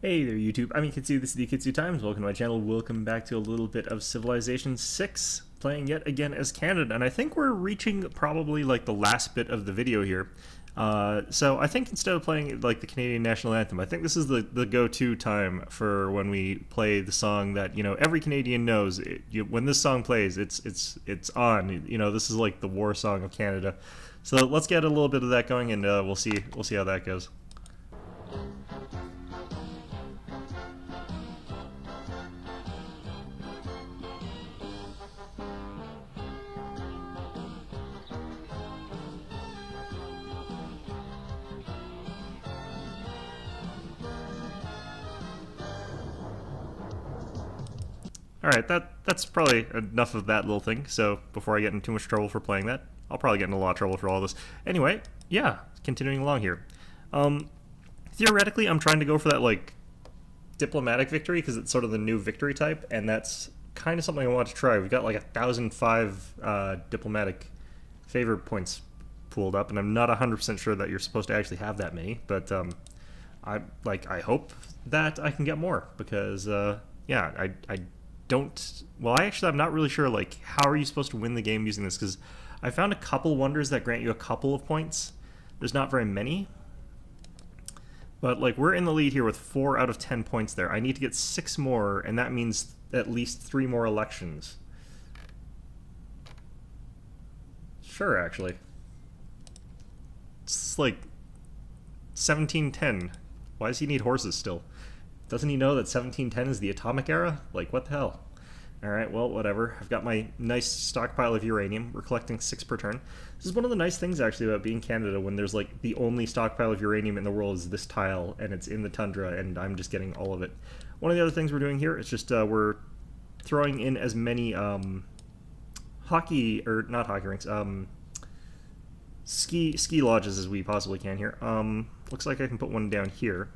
Hey there YouTube, I'm Yukitsu, this is Yukitsu Times, welcome to my channel, welcome back to a little bit of Civilization 6, playing yet again as Canada, and I think we're reaching probably like the last bit of the video here. So I think instead of playing like the Canadian National Anthem, I think this is the go-to time for when we play the song that, you know, every Canadian knows. When this song plays, it's on, you know, this is like the war song of Canada. So let's get a little bit of that going and we'll see how that goes. Alright, that's probably enough of that little thing, so before I get in too much trouble for playing that, I'll probably get in a lot of trouble for all this. Anyway, yeah, continuing along here. Theoretically, I'm trying to go for that, like, diplomatic victory, because it's sort of the new victory type, and that's kind of something I want to try. We've got like 1,005 diplomatic favor points pooled up, and I'm not 100% sure that you're supposed to actually have that many, but I hope that I can get more, because, yeah, I don't. Well, I'm not really sure. Like, how are you supposed to win the game using this? Because I found a couple wonders that grant you a couple of points. There's not very many, but like we're in the lead here with 4 out of 10 points. There, I need to get 6 more, and that means at least 3 more elections. Sure, actually, it's like 1710. Why does he need horses still? Doesn't he know that 1710 is the atomic era? Like, what the hell? Alright, well, whatever. I've got my nice stockpile of uranium. We're collecting 6 per turn. This is one of the nice things, actually, about being Canada, when there's, like, the only stockpile of uranium in the world is this tile, and it's in the tundra, and I'm just getting all of it. One of the other things we're doing here is just, we're throwing in as many, hockey, or not hockey rinks, ski lodges as we possibly can here. Looks like I can put one down here.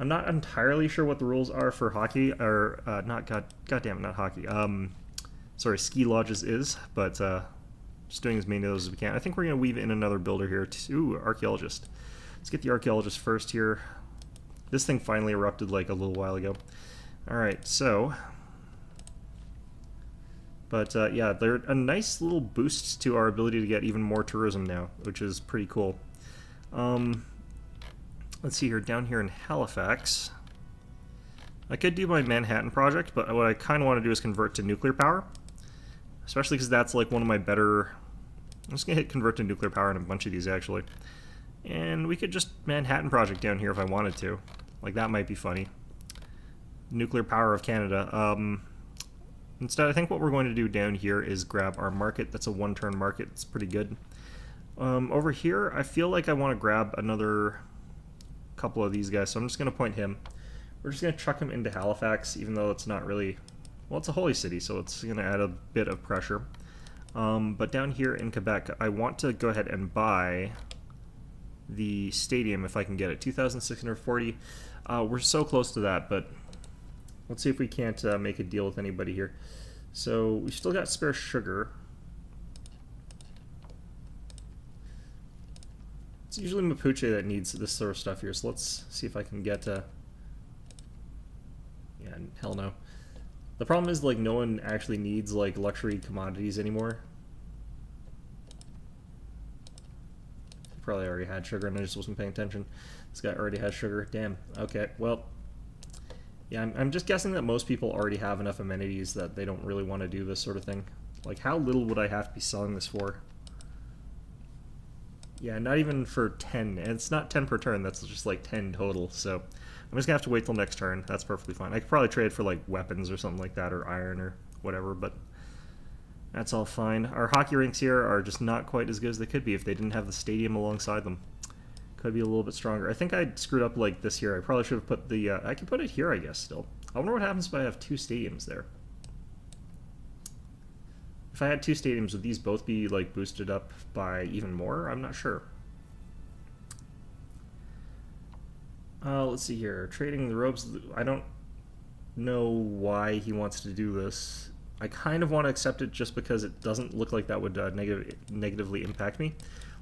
I'm not entirely sure what the rules are for hockey, or goddamn it, not hockey. Sorry, ski lodges is, but just doing as many of those as we can. I think we're gonna weave in another builder here. Ooh, archaeologist. Let's get the archaeologist first here. This thing finally erupted like a little while ago. All right, so, but yeah, they're a nice little boost to our ability to get even more tourism now, which is pretty cool. Let's see here, down here in Halifax, I could do my Manhattan project, but what I kind of want to do is convert to nuclear power, especially because that's like one of my better. I'm just going to hit convert to nuclear power in a bunch of these, actually. And we could just Manhattan project down here if I wanted to. Like, that might be funny. Nuclear power of Canada. Instead, I think what we're going to do down here is grab our market. That's a 1-turn market. It's pretty good. Over here, I feel like I want to grab another couple of these guys, so I'm just going to point him. We're just going to chuck him into Halifax, even though it's not really, well, it's a holy city, so it's going to add a bit of pressure. But down here in Quebec, I want to go ahead and buy the stadium if I can get it. 2,640. We're so close to that, but let's see if we can't make a deal with anybody here. So we've still got spare sugar. It's usually Mapuche that needs this sort of stuff here, so let's see if I can get yeah, hell no. The problem is, like, no one actually needs, like, luxury commodities anymore. Probably already had sugar and I just wasn't paying attention. This guy already has sugar. Damn. Okay, well, yeah, I'm just guessing that most people already have enough amenities that they don't really want to do this sort of thing. Like, how little would I have to be selling this for? Yeah, not even for 10. And it's not 10 per turn, that's just like 10 total. So I'm just gonna have to wait till next turn. That's perfectly fine. I could probably trade for like weapons or something like that, or iron or whatever, but that's all fine. Our hockey rinks here are just not quite as good as they could be if they didn't have the stadium alongside them. Could be a little bit stronger. I think I screwed up like this here. I probably should have put the, I could put it here, I guess, still. I wonder what happens if I have 2 stadiums there. If I had 2 stadiums, would these both be like boosted up by even more? I'm not sure. Let's see here. Trading the robes. I don't know why he wants to do this. I kind of want to accept it just because it doesn't look like that would negatively impact me.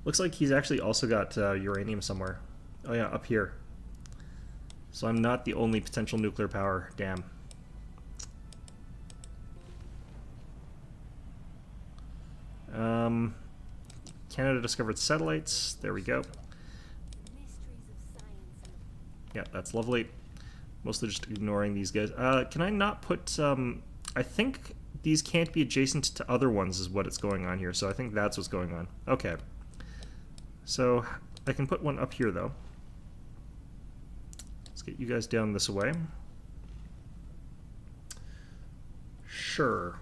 Looks like he's actually also got uranium somewhere. Oh yeah, up here. So I'm not the only potential nuclear power. Damn. Canada discovered satellites. There we go. Yeah, that's lovely. Mostly just ignoring these guys. Can I not put... I think these can't be adjacent to other ones is what it's going on here. So I think that's what's going on. Okay. So I can put one up here, though. Let's get you guys down this way. Sure.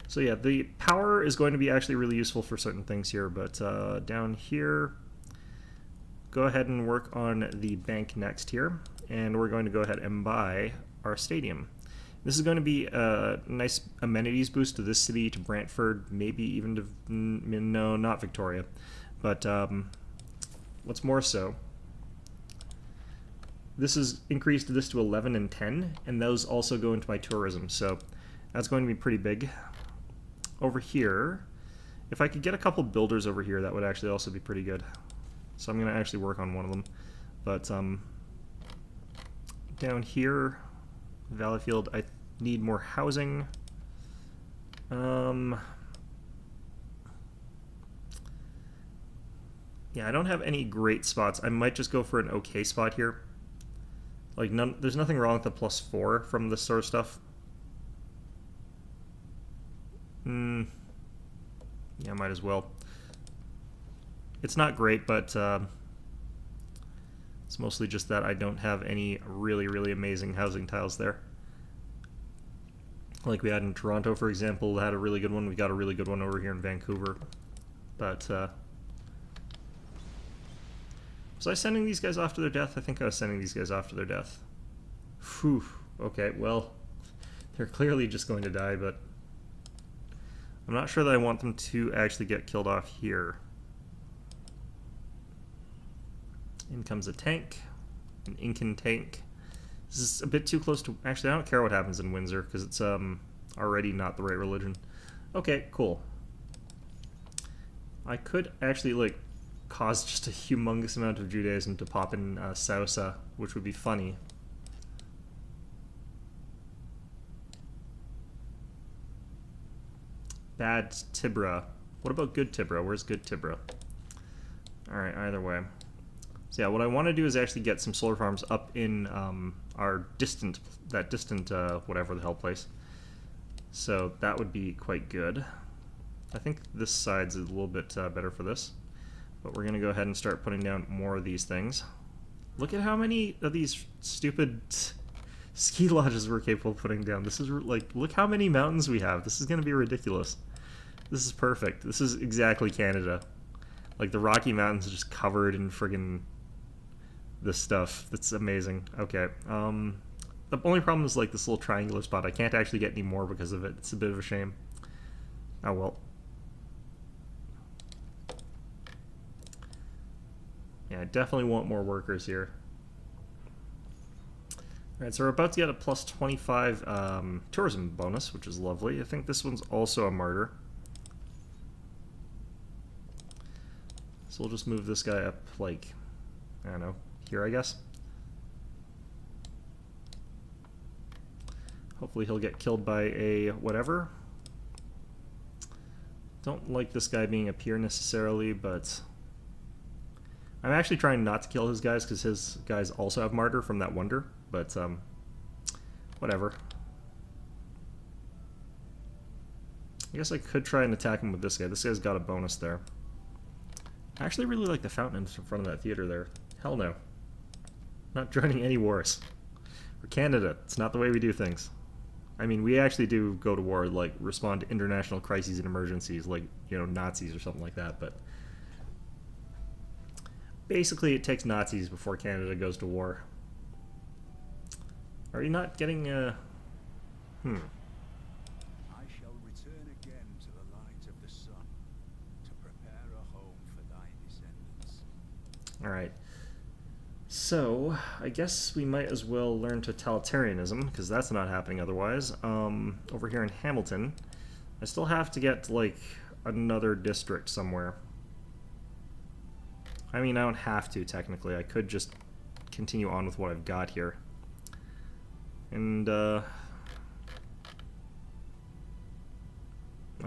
So yeah, the power is going to be actually really useful for certain things here, but down here, go ahead and work on the bank next here, and we're going to go ahead and buy our stadium. This is going to be a nice amenities boost to this city, to Brantford, maybe even to, no, not Victoria, but what's more so, this has increased this to 11 and 10, and those also go into my tourism, so that's going to be pretty big. Over here, if I could get a couple builders over here, that would actually also be pretty good. So I'm going to actually work on one of them. But down here, Valleyfield, I need more housing. Yeah, I don't have any great spots. I might just go for an okay spot here. Like, there's nothing wrong with the +4 from this sort of stuff. Yeah, might as well. It's not great, but it's mostly just that I don't have any really, really amazing housing tiles there. Like we had in Toronto, for example, had a really good one. We got a really good one over here in Vancouver. But, was I sending these guys off to their death? I think I was sending these guys off to their death. Phew. Okay, well, they're clearly just going to die, but I'm not sure that I want them to actually get killed off here. In comes a tank, an Incan tank. This is a bit too close to... Actually, I don't care what happens in Windsor, because it's already not the right religion. Okay, cool. I could actually, like, cause just a humongous amount of Judaism to pop in Sausa, which would be funny. Bad Tibra. What about good Tibra? Where's good Tibra? Alright, either way. So yeah, what I want to do is actually get some solar farms up in our distant, whatever the hell place. So that would be quite good. I think this side's a little bit better for this. But we're going to go ahead and start putting down more of these things. Look at how many of these stupid ski lodges we're capable of putting down. This is like, look how many mountains we have. This is going to be ridiculous. This is perfect. This is exactly Canada. Like, the Rocky Mountains are just covered in friggin' this stuff. That's amazing. Okay. The only problem is, like, this little triangular spot. I can't actually get any more because of it. It's a bit of a shame. Oh, well. Yeah, I definitely want more workers here. Alright, so we're about to get a +25 tourism bonus, which is lovely. I think this one's also a martyr. So we'll just move this guy up, like, I don't know, here, I guess. Hopefully he'll get killed by a whatever. Don't like this guy being up here necessarily, but I'm actually trying not to kill his guys because his guys also have martyr from that wonder, but whatever. I guess I could try and attack him with this guy. This guy's got a bonus there. I actually really like the fountain in front of that theater there. Hell no. Not joining any wars. We're Canada. It's not the way we do things. I mean, we actually do go to war, like, respond to international crises and emergencies, like, you know, Nazis or something like that, but basically it takes Nazis before Canada goes to war. Are you not getting, I shall return again to the light of the sun, to prepare a home for thy descendants. Alright. So, I guess we might as well learn totalitarianism, because that's not happening otherwise. Over here in Hamilton, I still have to get, like, another district somewhere. I mean, I don't have to, technically. I could just continue on with what I've got here. And I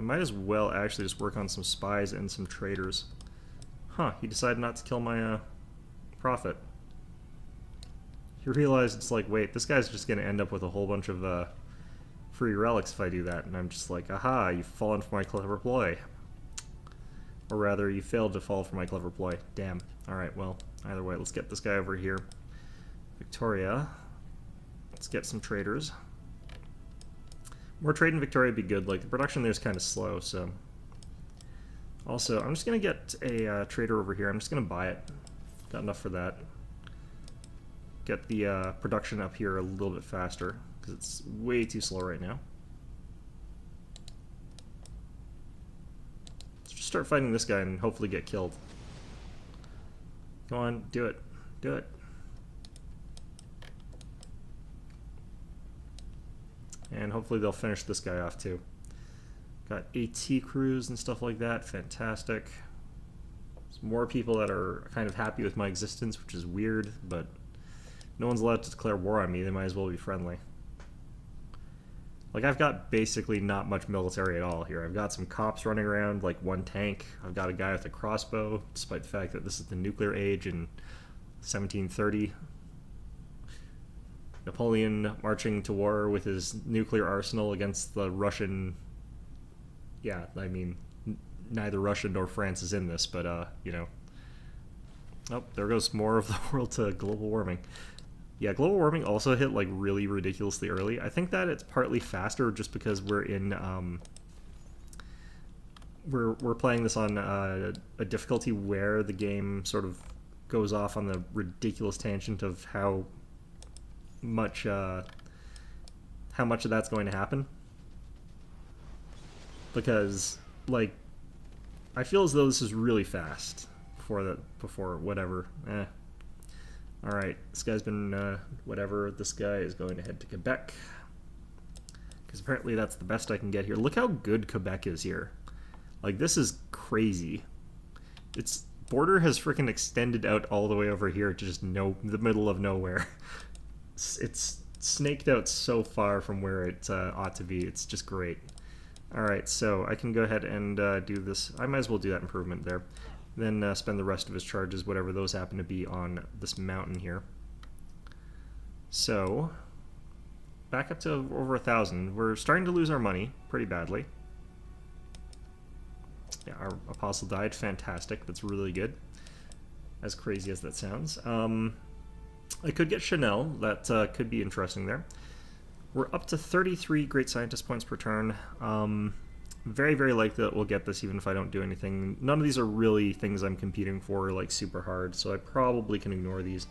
might as well actually just work on some spies and some traders. Huh, he decided not to kill my prophet. He realized, it's like, wait, this guy's just going to end up with a whole bunch of free relics if I do that. And I'm just like, aha, you've fallen for my clever ploy. Or rather, you failed to fall for my clever ploy. Damn. Alright, well, either way, let's get this guy over here. Victoria. Let's get some traders. More trade in Victoria would be good. Like, the production there is kind of slow, so... Also, I'm just going to get a trader over here. I'm just going to buy it. Got enough for that. Get the production up here a little bit faster, because it's way too slow right now. Let's just start fighting this guy and hopefully get killed. Go on, do it. Do it. And hopefully they'll finish this guy off too. Got AT crews and stuff like that. Fantastic. There's more people that are kind of happy with my existence, which is weird, but no one's allowed to declare war on me. They might as well be friendly. Like, I've got basically not much military at all here. I've got some cops running around, like one tank. I've got a guy with a crossbow, despite the fact that this is the nuclear age in 1730. Napoleon marching to war with his nuclear arsenal against the Russian... Yeah, I mean, neither Russia nor France is in this, but, you know. Oh, there goes more of the world to global warming. Yeah, global warming also hit, like, really ridiculously early. I think that it's partly faster just because we're in, we're playing this on a difficulty where the game sort of goes off on the ridiculous tangent of how much of that's going to happen. Because, like, I feel as though this is really fast before whatever. Alright, this guy's been, whatever. This guy is going to head to Quebec. Because apparently that's the best I can get here. Look how good Quebec is here. Like, this is crazy. Its border has freaking extended out all the way over here to just the middle of nowhere. It's snaked out so far from where it ought to be. It's just great. Alright, so I can go ahead and do this. I might as well do that improvement there. Then spend the rest of his charges, whatever those happen to be, on this mountain here. So, back up to over 1,000. We're starting to lose our money pretty badly. Yeah, our apostle died. Fantastic. That's really good. As crazy as that sounds. I could get Chanel. That could be interesting there. We're up to 33 Great Scientist points per turn. Very, very likely that we'll get this even if I don't do anything. None of these are really things I'm competing for, like, super hard, so I probably can ignore these.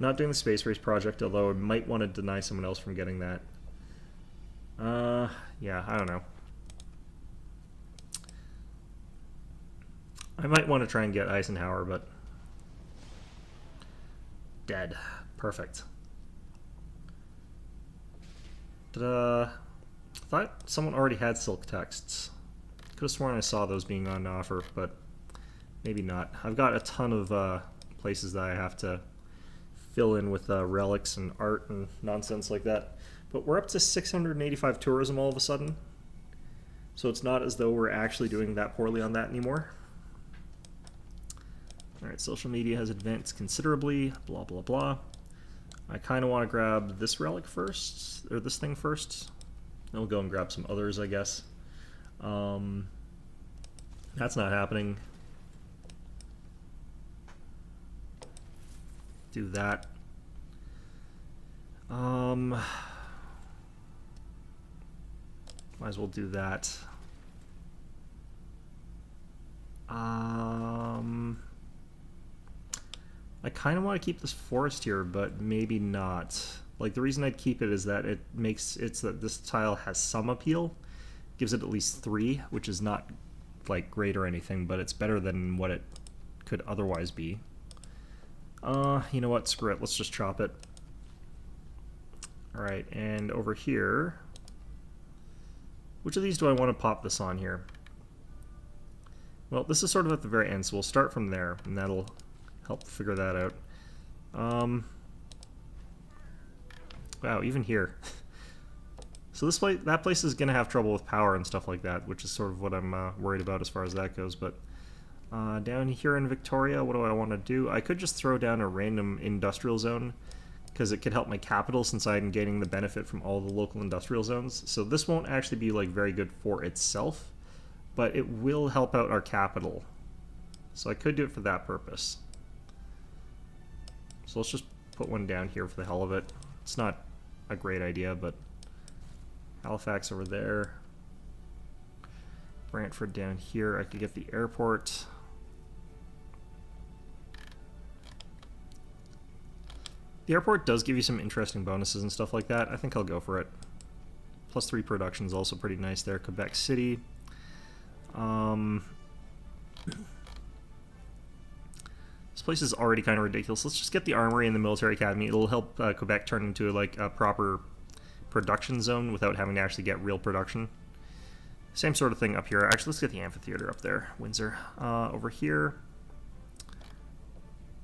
Not doing the Space Race project, although I might want to deny someone else from getting that. Yeah, I don't know. I might want to try and get Eisenhower, but... Dead. Perfect. Ta-da! I thought someone already had silk texts. Could have sworn I saw those being on offer, but maybe not. I've got a ton of places that I have to fill in with relics and art and nonsense like that. But we're up to 685 tourism all of a sudden. So it's not as though we're actually doing that poorly on that anymore. Alright, social media has advanced considerably, blah blah blah. I kind of want to grab this relic first, or this thing first. Then we'll go and grab some others, I guess. That's not happening. Do that. Might as well do that. I kind of want to keep this forest here, but maybe not. Like, the reason I'd keep it is that that this tile has some appeal. Gives it at least 3, which is not, like, great or anything, but it's better than what it could otherwise be. You know what? Screw it. Let's just chop it. Alright, and over here... Which of these do I want to pop this on here? Well, this is sort of at the very end, so we'll start from there, and that'll help figure that out. Wow, even here. So this place, that place is going to have trouble with power and stuff like that, which is sort of what I'm worried about as far as that goes. But down here in Victoria, what do I want to do? I could just throw down a random industrial zone, because it could help my capital since I'm gaining the benefit from all the local industrial zones. So this won't actually be like very good for itself, but it will help out our capital. So I could do it for that purpose. So let's just put one down here for the hell of it. It's not a great idea, but Halifax over there. Brantford down here. I could get the airport. The airport does give you some interesting bonuses and stuff like that. I think I'll go for it. +3 production is also pretty nice there. Quebec City. This place is already kind of ridiculous. Let's just get the armory and the military academy. It'll help Quebec turn into like a proper production zone without having to actually get real production. Same sort of thing up here. Actually, let's get the amphitheater up there, Windsor. Over here,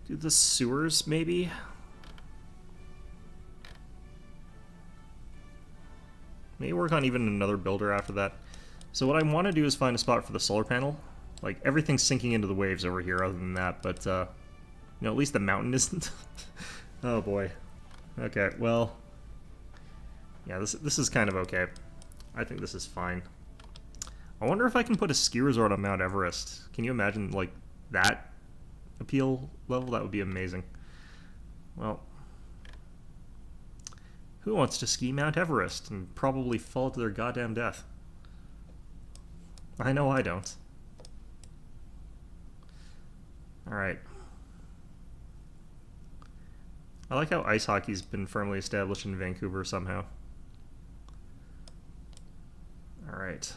do the sewers maybe. Maybe work on even another builder after that. So what I want to do is find a spot for the solar panel. Like, everything's sinking into the waves over here other than that, but, you know, at least the mountain isn't. Oh, boy. Okay, well, yeah, this is kind of okay. I think this is fine. I wonder if I can put a ski resort on Mount Everest. Can you imagine, like, that appeal level? That would be amazing. Well, who wants to ski Mount Everest and probably fall to their goddamn death? I know I don't. Alright. I like how ice hockey's been firmly established in Vancouver somehow. Alright.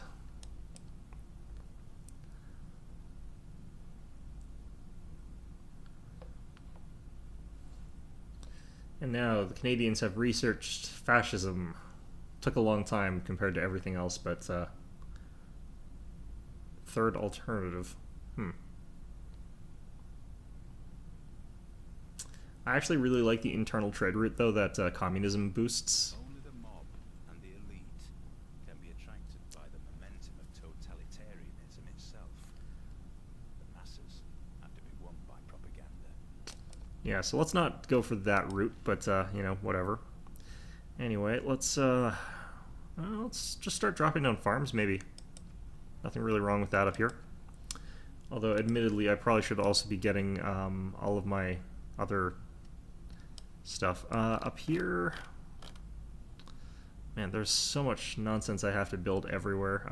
And now the Canadians have researched fascism. Took a long time compared to everything else, but third alternative. I actually really like the internal trade route, though, that communism boosts. Only the mob and the elite can be attracted by the momentum of totalitarianism itself. The masses have to be won by propaganda. Yeah, so let's not go for that route, but, you know, whatever. Anyway, let's just start dropping down farms, maybe. Nothing really wrong with that up here. Although, admittedly, I probably should also be getting all of my other stuff. Up here... Man, there's so much nonsense I have to build everywhere.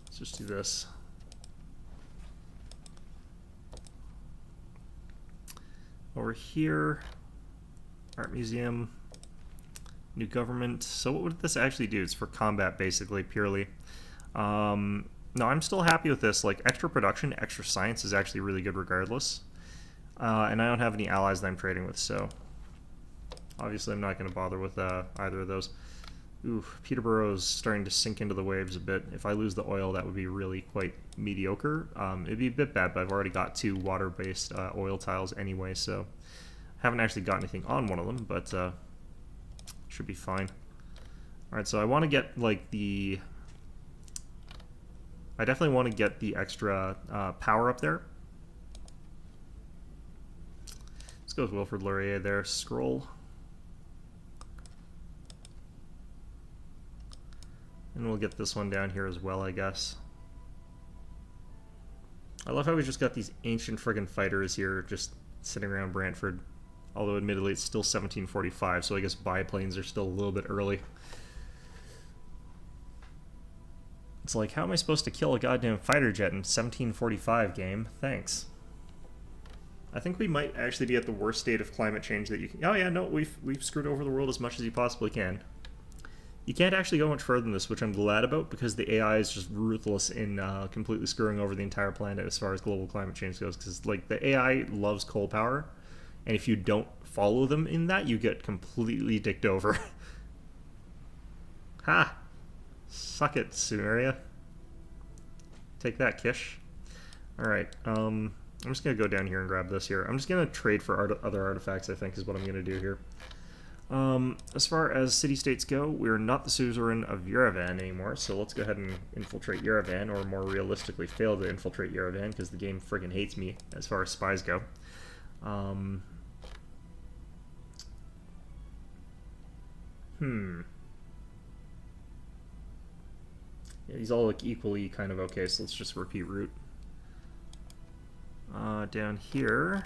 Let's just do this. Over here, art museum, new government. So what would this actually do? It's for combat, basically, purely. No, I'm still happy with this. Like, extra production, extra science is actually really good regardless. And I don't have any allies that I'm trading with, so obviously I'm not going to bother with either of those. Ooh, Peterborough's starting to sink into the waves a bit. If I lose the oil, that would be really quite mediocre. It'd be a bit bad, but I've already got 2 water-based oil tiles anyway, so I haven't actually got anything on one of them, but should be fine. Alright, so I want to get, like, the... I definitely want to get the extra power up there. Let's go with Wilfrid Laurier there. Scroll. And we'll get this one down here as well, I guess. I love how we just got these ancient friggin' fighters here just sitting around Brantford. Although, admittedly, it's still 1745, so I guess biplanes are still a little bit early. It's like, how am I supposed to kill a goddamn fighter jet in 1745, game? Thanks. I think we might actually be at the worst state of climate change that you can... Oh yeah, no, we've screwed over the world as much as you possibly can. You can't actually go much further than this, which I'm glad about, because the AI is just ruthless in completely screwing over the entire planet as far as global climate change goes, because, like, the AI loves coal power, and if you don't follow them in that, you get completely dicked over. Ha! Suck it, Sumeria. Take that, Kish. Alright, I'm just going to go down here and grab this here. I'm just going to trade for other artifacts, I think, is what I'm going to do here. As far as city-states go, we're not the suzerain of Yerevan anymore, so let's go ahead and infiltrate Yerevan, or more realistically, fail to infiltrate Yerevan, because the game friggin' hates me as far as spies go. Yeah, these all look equally kind of okay, so let's just repeat route. Down here...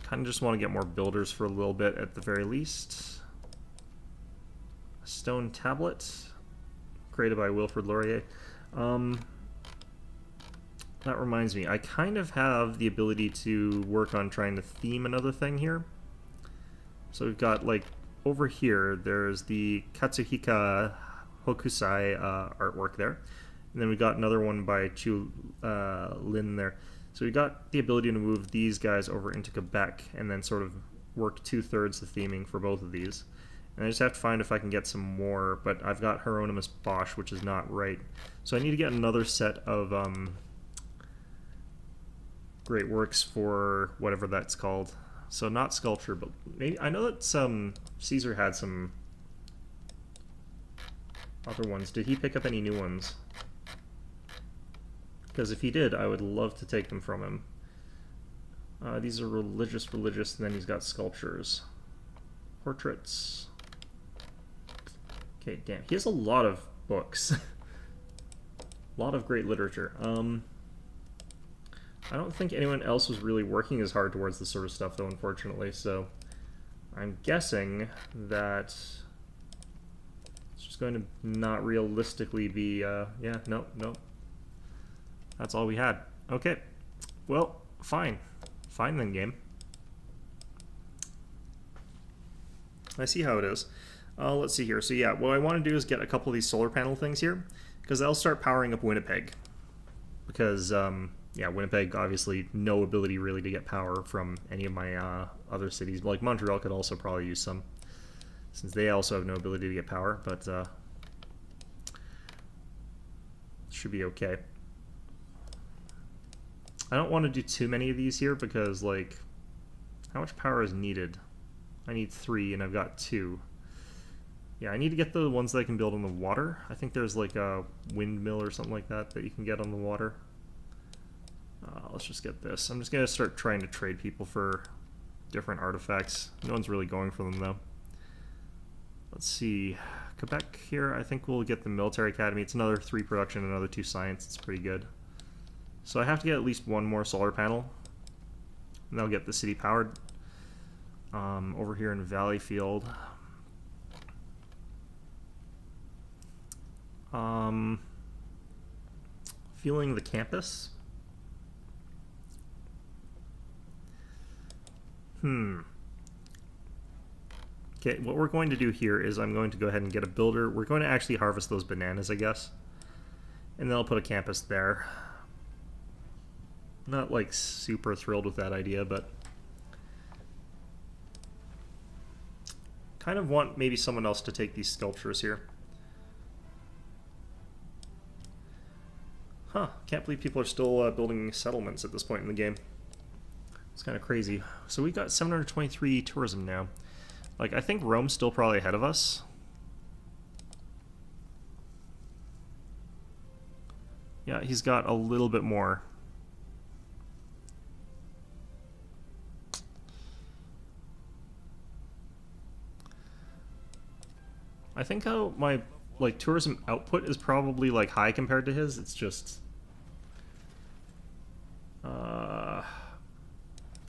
kind of just want to get more builders for a little bit at the very least. A stone tablet, created by Wilfrid Laurier. That reminds me, I kind of have the ability to work on trying to theme another thing here. So we've got, like, over here, there's the Katsuhika Hokusai artwork there. And then we got another one by Chu Lin there. So we got the ability to move these guys over into Quebec and then sort of work 2/3 the theming for both of these. And I just have to find if I can get some more, but I've got Hieronymus Bosch, which is not right. So I need to get another set of great works for whatever that's called. So not sculpture, but maybe I know that Caesar had some other ones. Did he pick up any new ones? Because if he did, I would love to take them from him. These are religious, and then he's got sculptures. Portraits. Okay, damn. He has a lot of books. A lot of great literature. I don't think anyone else was really working as hard towards this sort of stuff, though, unfortunately, so I'm guessing that it's just going to not realistically be, yeah, nope. That's all we had. Okay. Well, fine. Fine then, game. I see how it is. Let's see here. So yeah, what I want to do is get a couple of these solar panel things here, because I'll start powering up Winnipeg. Because, yeah, Winnipeg, obviously, no ability really to get power from any of my other cities. Like, Montreal could also probably use some, since they also have no ability to get power, but should be okay. I don't want to do too many of these here because, like, how much power is needed? I need 3 and I've got 2. Yeah, I need to get the ones that I can build on the water. I think there's like a windmill or something like that that you can get on the water. Let's just get this. I'm just going to start trying to trade people for different artifacts. No one's really going for them though. Let's see. Quebec here, I think we'll get the military academy. It's another 3 production, another 2 science. It's pretty good. So I have to get at least 1 more solar panel, and that'll get the city powered. Over here in Valleyfield, feeling the campus. Okay, what we're going to do here is I'm going to go ahead and get a builder. We're going to actually harvest those bananas, I guess, and then I'll put a campus there. Not like super thrilled with that idea, but kind of want maybe someone else to take these sculptures here. Huh, can't believe people are still building settlements at this point in the game. It's kind of crazy. So we got 723 tourism now. Like, I think Rome's still probably ahead of us. Yeah, he's got a little bit more. I think how my, like, tourism output is probably, like, high compared to his. It's just...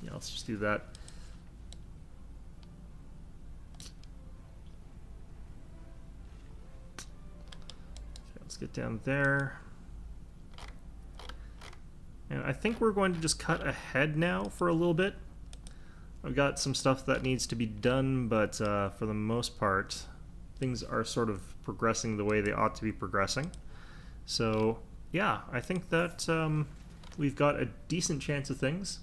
yeah, let's just do that. Okay, let's get down there. And I think we're going to just cut ahead now for a little bit. I've got some stuff that needs to be done, but for the most part, things are sort of progressing the way they ought to be progressing. So, yeah, I think that we've got a decent chance of things.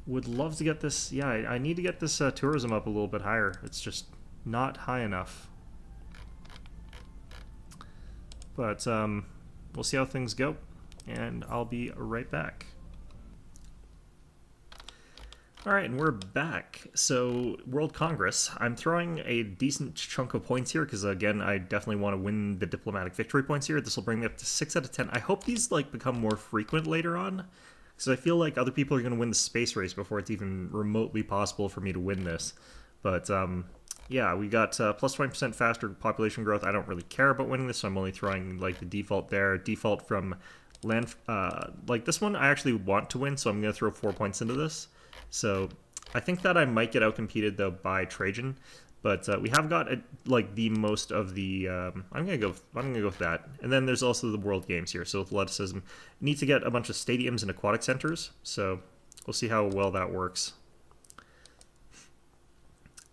Would love to get this, yeah, I need to get this tourism up a little bit higher. It's just not high enough. But we'll see how things go, and I'll be right back. Alright, and we're back. So, World Congress. I'm throwing a decent chunk of points here, because again, I definitely want to win the diplomatic victory points here. This will bring me up to 6 out of 10. I hope these, like, become more frequent later on, because I feel like other people are going to win the space race before it's even remotely possible for me to win this. But, yeah, we got plus 20% faster population growth. I don't really care about winning this, so I'm only throwing, like, the default there. Default from land, like, this one I actually want to win, so I'm going to throw 4 points into this. So I think that I might get outcompeted though by Trajan, but we have got like the most of the. I'm gonna go with that. And then there's also the World Games here. So athleticism, you need to get a bunch of stadiums and aquatic centers. So we'll see how well that works.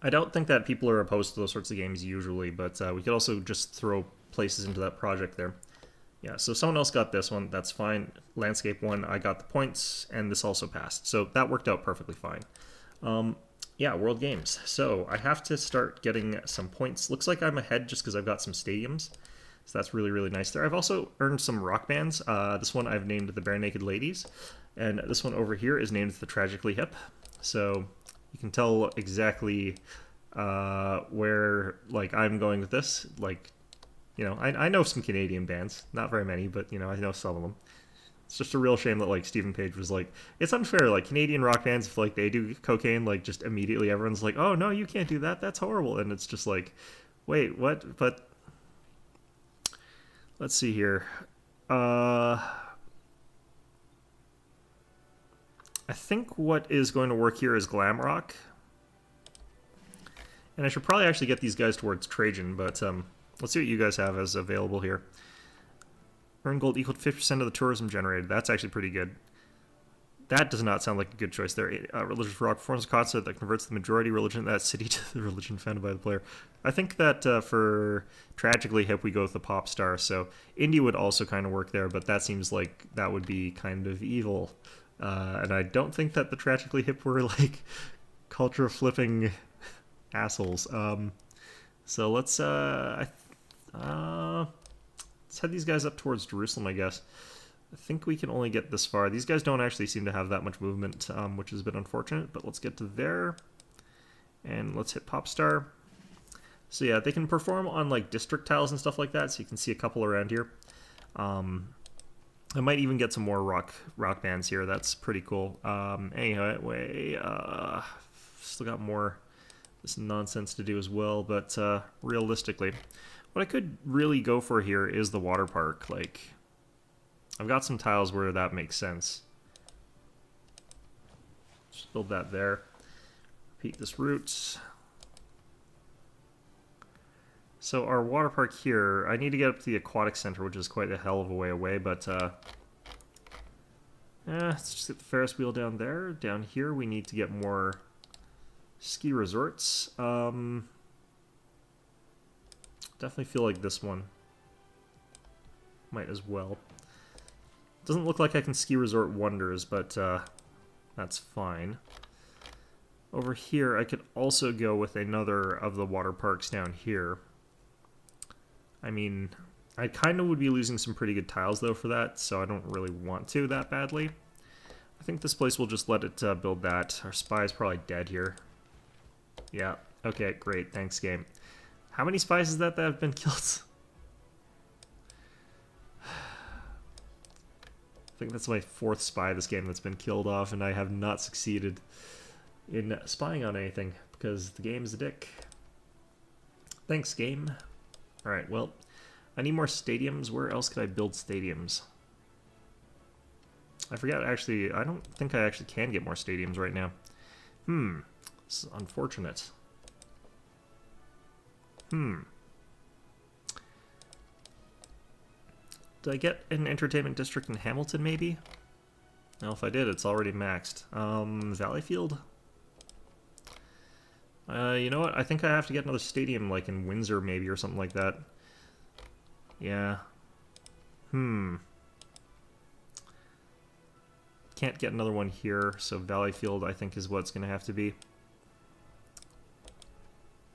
I don't think that people are opposed to those sorts of games usually, but we could also just throw places into that project there. Yeah, so someone else got this one. That's fine. Landscape one, I got the points, and this also passed. So that worked out perfectly fine. Yeah, World Games. So I have to start getting some points. Looks like I'm ahead just because I've got some stadiums. So that's really, really nice there. I've also earned some rock bands. This one I've named the Bare Naked Ladies. And this one over here is named the Tragically Hip. So you can tell exactly where like I'm going with this. Like, you know, I know some Canadian bands, not very many, but you know, I know some of them. It's just a real shame that like Stephen Page was like, it's unfair. Like Canadian rock bands, if like they do cocaine, like just immediately everyone's like, oh no, you can't do that. That's horrible. And it's just like, wait, what? But let's see here. I think what is going to work here is glam rock, and I should probably actually get these guys towards Trajan, but let's see what you guys have as available here. Earn gold equal to 50% of the tourism generated. That's actually pretty good. That does not sound like a good choice there. Religious rock performs a concert that converts the majority religion of that city to the religion founded by the player. I think that for Tragically Hip, we go with the pop star. So Indie would also kind of work there, but that seems like that would be kind of evil. And I don't think that the Tragically Hip were like culture flipping assholes. So let's head these guys up towards Jerusalem, I guess. I think we can only get this far. These guys don't actually seem to have that much movement, which is a bit unfortunate, but let's get to there. And let's hit Popstar. So yeah, they can perform on like district tiles and stuff like that, so you can see a couple around here. I might even get some more rock bands here. That's pretty cool. Anyway, still got more this nonsense to do as well, but realistically, what I could really go for here is the water park. Like, I've got some tiles where that makes sense. Just build that there. Repeat this route. So our water park here, I need to get up to the aquatic center, which is quite a hell of a way away, but let's just get the Ferris wheel down there. Down here, we need to get more ski resorts. Definitely feel like this one might as well. Doesn't look like I can ski resort wonders, but that's fine. Over here, I could also go with another of the water parks down here. I mean, I kind of would be losing some pretty good tiles, though, for that, so I don't really want to that badly. I think this place will just let it build that. Our spy's probably dead here. Yeah, okay, great, thanks, game. How many spies is that have been killed? I think that's my 4th spy this game that's been killed off, and I have not succeeded in spying on anything, because the game is a dick. Thanks, game. Alright, well, I need more stadiums. Where else could I build stadiums? I forgot, actually, I don't think I actually can get more stadiums right now. This is unfortunate. Did I get an entertainment district in Hamilton, maybe? No, if I did, it's already maxed. Valleyfield? You know what? I think I have to get another stadium, like in Windsor, maybe, or something like that. Yeah. Can't get another one here, so Valleyfield, I think, is what it's going to have to be.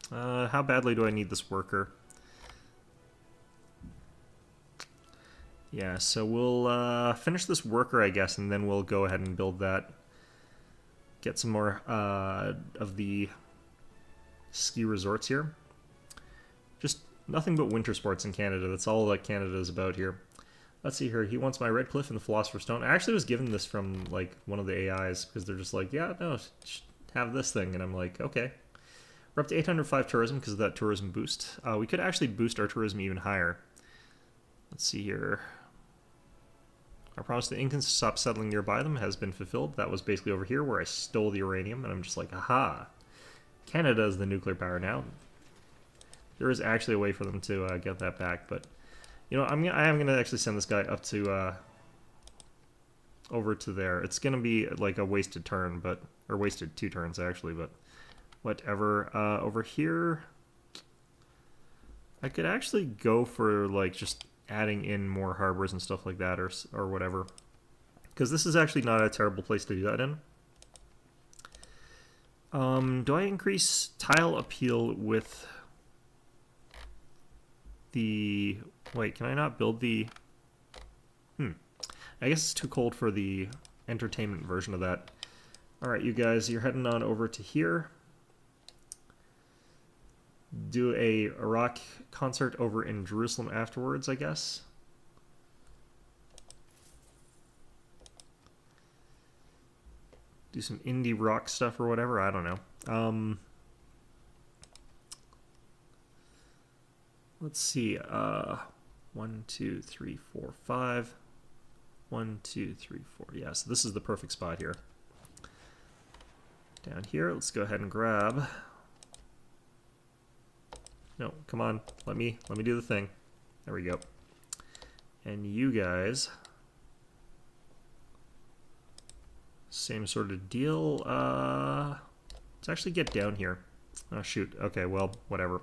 How badly do I need this worker? Yeah, so we'll finish this worker, I guess, and then we'll go ahead and build that. get some more of the ski resorts here. Just nothing but winter sports in Canada. That's all that Canada is about here. Let's see here. He wants my Red Cliff and the Philosopher's Stone. I actually was given this from like one of the AIs because they're just like, yeah, no, have this thing. And I'm like, okay. We're up to 805 tourism because of that tourism boost. We could actually boost our tourism even higher. Let's see here. Our promise to Incans to stop settling nearby them has been fulfilled. That was basically over here where I stole the uranium, and I'm just like, aha. Canada is the nuclear power now. There is actually a way for them to get that back, but you know, I am gonna actually send this guy up to over to there. It's gonna be like a wasted turn, but or wasted 2 turns actually, but whatever. Over here, I could actually go for like just adding in more harbors and stuff like that, or whatever, because this is actually not a terrible place to do that in. Do I increase tile appeal with the... Wait, can I not build the... I guess it's too cold for the entertainment version of that. Alright, you guys, you're heading on over to here. Do a rock concert over in Jerusalem afterwards, I guess. Do some indie rock stuff or whatever, I don't know. Let's see, 1, 2, 3, 4, 5. 1, 2, 3, 4. Yeah, so this is the perfect spot here. Down here, let's go ahead and grab... No, come on, let me do the thing. There we go. And you guys... Same sort of deal. Let's actually get down here. Oh, shoot. Okay, well, whatever.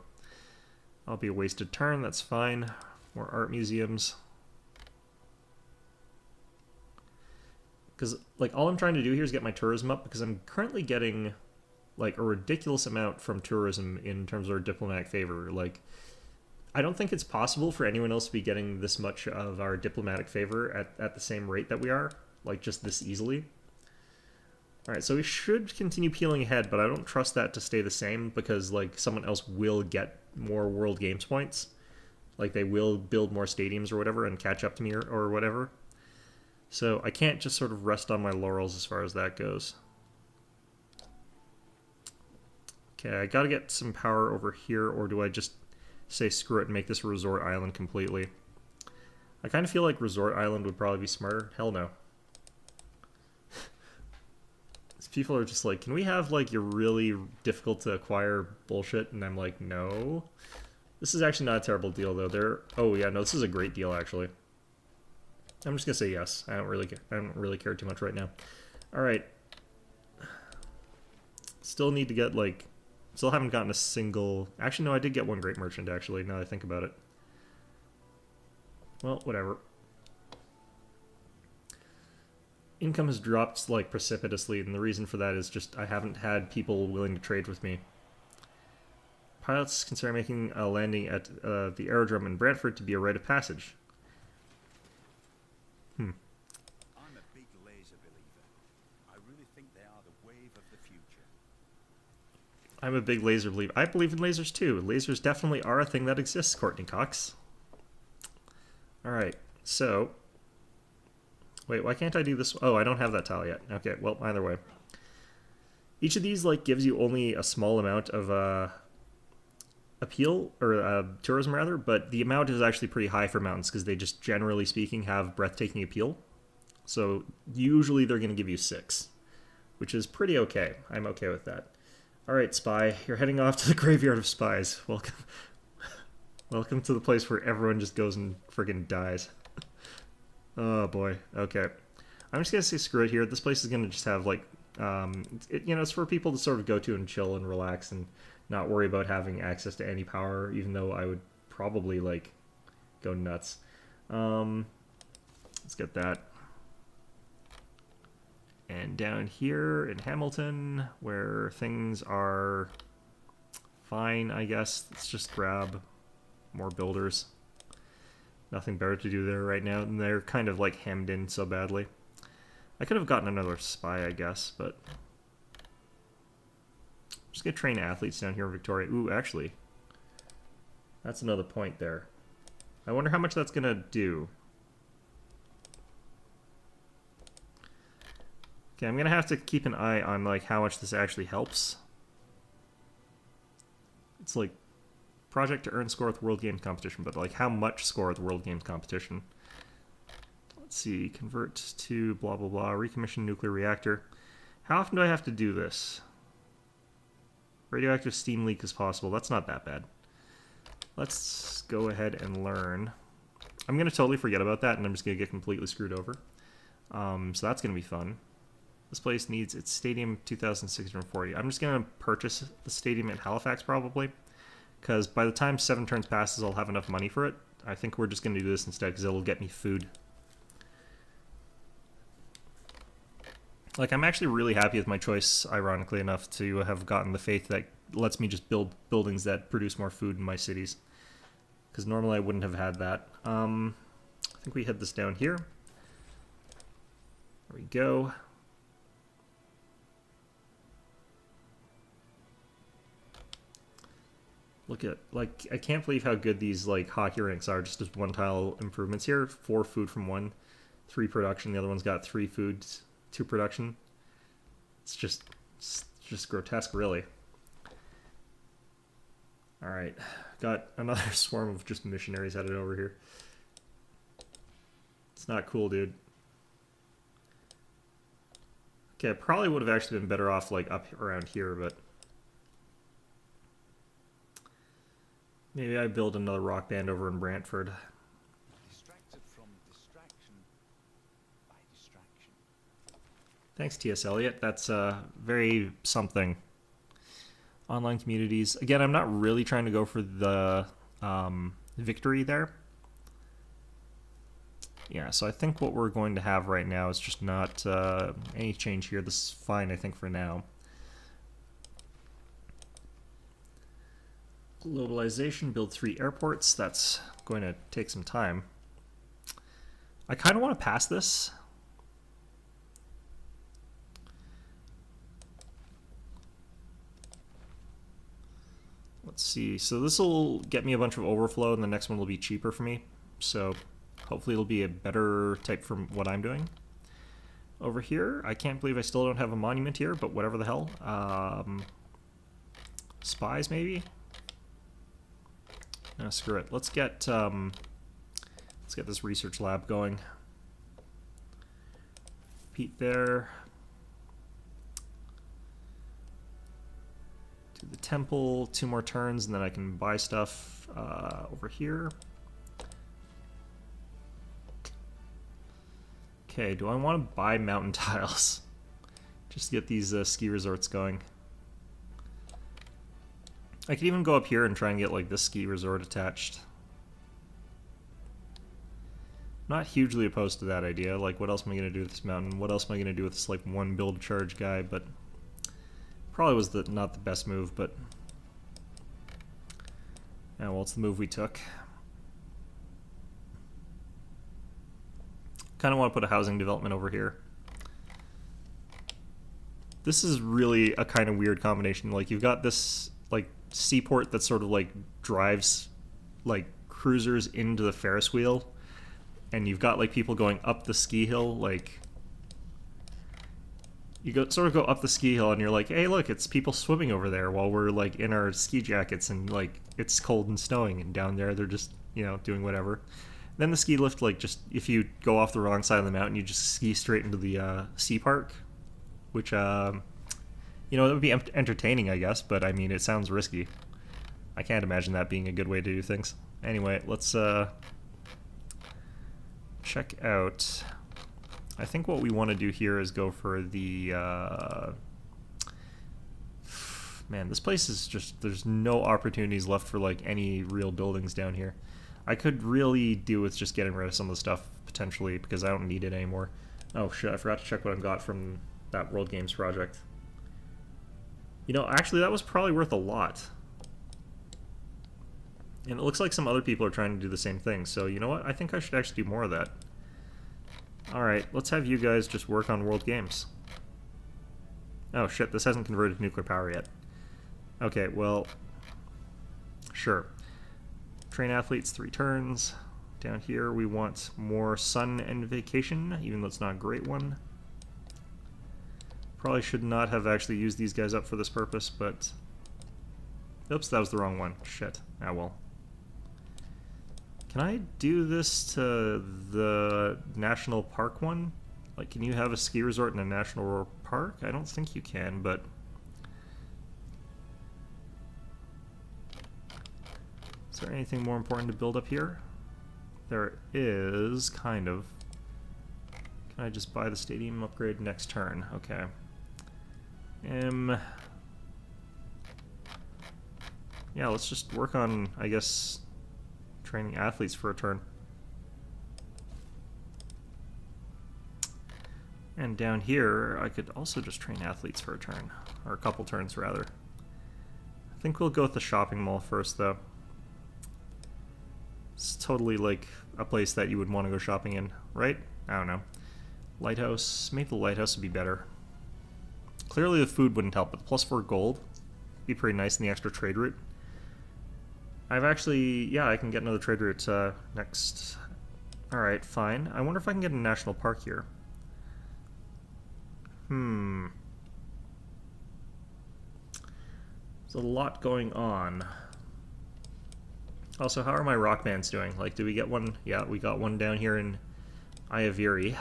I'll be a wasted turn. That's fine. More art museums. Because, like, all I'm trying to do here is get my tourism up, because I'm currently getting, like, a ridiculous amount from tourism in terms of our diplomatic favor. Like, I don't think it's possible for anyone else to be getting this much of our diplomatic favor at the same rate that we are. Like, just this easily. Alright, so we should continue peeling ahead, but I don't trust that to stay the same because, like, someone else will get more World Games points. Like, they will build more stadiums or whatever and catch up to me or whatever. So I can't just sort of rest on my laurels as far as that goes. Okay, I gotta get some power over here, or do I just say screw it and make this a resort island completely? I kind of feel like resort island would probably be smarter. Hell no. People are just like, can we have, like, your really difficult to acquire bullshit? And I'm like, no. This is actually not a terrible deal, though. Oh, yeah, no, this is a great deal, actually. I'm just gonna say yes. I don't really care too much right now. Alright. Still need to get, like... Still haven't gotten a single... Actually, no, I did get one great merchant, actually, now that I think about it. Well, whatever. Income has dropped, like, precipitously, and the reason for that is just I haven't had people willing to trade with me. Pilots consider making a landing at the aerodrome in Brantford to be a rite of passage. I'm a big laser believer. I really think they are the wave of the future. I'm a big laser believer. I believe in lasers, too. Lasers definitely are a thing that exists, Courtney Cox. Alright, so... Wait, why can't I do this? Oh, I don't have that tile yet. Okay, well, either way. Each of these, like, gives you only a small amount of appeal, or tourism, rather, but the amount is actually pretty high for mountains, because they just, generally speaking, have breathtaking appeal. So, usually they're going to give you 6, which is pretty okay. I'm okay with that. Alright, Spy, you're heading off to the graveyard of spies. Welcome. Welcome to the place where everyone just goes and friggin' dies. Oh boy, okay. I'm just gonna say screw it here. This place is gonna just have, like, you know, it's for people to sort of go to and chill and relax and not worry about having access to any power, even though I would probably, like, go nuts. Let's get that. And down here in Hamilton, where things are fine, I guess, let's just grab more builders. Nothing better to do there right now, and they're kind of, like, hemmed in so badly. I could have gotten another spy, I guess, but Just gonna train athletes down here in Victoria. Ooh, actually, that's another point there. I wonder how much that's gonna do. Okay, I'm gonna have to keep an eye on like how much this actually helps. It's like project to earn score at the World Games competition, but like how much score at the World Games competition? Let's see, convert to blah blah blah, recommission nuclear reactor. How often do I have to do this? Radioactive steam leak is possible. That's not that bad. Let's go ahead and learn. I'm going to totally forget about that, and I'm just going to get completely screwed over. So that's going to be fun. This place needs its stadium 2,640. I'm just going to purchase the stadium in Halifax, probably. Because by the time 7 turns passes, I'll have enough money for it. I think we're just going to do this instead, because it'll get me food. Like, I'm actually really happy with my choice, ironically enough, to have gotten the faith that lets me just build buildings that produce more food in my cities. Because normally I wouldn't have had that. I think we head this down here. There we go. Look at, like, I can't believe how good these, like, hockey rinks are, just as 1 tile improvements here. 4 food from one, 3 production, the other one's got 3 foods. 2 production. It's just grotesque, really. Alright, got another swarm of just missionaries headed over here. It's not cool, dude. Okay, I probably would have actually been better off, like, up around here, but maybe I build another rock band over in Brantford. Distracted from distraction by distraction. Thanks, T.S. Eliot. That's very something. Online communities. Again, I'm not really trying to go for the victory there. Yeah, so I think what we're going to have right now is just not any change here. This is fine, I think, for now. Globalization, build 3 airports. That's going to take some time. I kind of want to pass this. Let's see. So this will get me a bunch of overflow, and the next one will be cheaper for me. So hopefully it'll be a better type from what I'm doing. Over here, I can't believe I still don't have a monument here, but whatever the hell. Spies, maybe? No, screw it. Let's get this research lab going. Pete there. To the temple, 2 more turns, and then I can buy stuff over here. Okay, do I want to buy mountain tiles? Just to get these ski resorts going. I could even go up here and try and get like this ski resort attached. Not hugely opposed to that idea. Like, what else am I going to do with this mountain? What else am I going to do with this like 1 build charge guy? But probably was not the best move, but yeah, well, it's the move we took. Kind of want to put a housing development over here. This is really a kind of weird combination. Like, you've got this like seaport that sort of like drives like cruisers into the Ferris wheel, and you've got like people going up the ski hill. Like, you sort of go up the ski hill and you're like, hey, look, it's people swimming over there while we're like in our ski jackets, and like it's cold and snowing, and down there they're just, you know, doing whatever. Then the ski lift, like, just if you go off the wrong side of the mountain, you just ski straight into the sea park, which you know, it would be entertaining, I guess, but I mean, it sounds risky. I can't imagine that being a good way to do things. Anyway, let's check out. I think what we want to do here is go for the man, this place is just, there's no opportunities left for like any real buildings down here. I could really do with just getting rid of some of the stuff potentially, because I don't need it anymore. Oh shit, I forgot to check what I've got from that World Games project. You know, actually that was probably worth a lot. And it looks like some other people are trying to do the same thing, so you know what? I think I should actually do more of that. Alright, let's have you guys just work on World Games. Oh shit, this hasn't converted to nuclear power yet. Okay, well, sure. Train athletes 3 turns. Down here we want more sun and vacation, even though it's not a great one. Probably should not have actually used these guys up for this purpose, but... Oops, that was the wrong one. Shit. Ah, well. Can I do this to the national park one? Like, can you have a ski resort in a national park? I don't think you can, but... Is there anything more important to build up here? There is, kind of. Can I just buy the stadium upgrade next turn? Okay. Yeah, let's just work on, I guess, training athletes for a turn. And down here, I could also just train athletes for a turn. Or a couple turns, rather. I think we'll go with the shopping mall first, though. It's totally like a place that you would want to go shopping in, right? I don't know. Lighthouse. Maybe the lighthouse would be better. Clearly the food wouldn't help, but +4 gold would be pretty nice in the extra trade route. I've actually... Yeah, I can get another trade route next. Alright, fine. I wonder if I can get a national park here. There's a lot going on. Also, how are my rock bands doing? Like, did we get one? Yeah, we got one down here in Ayaviri.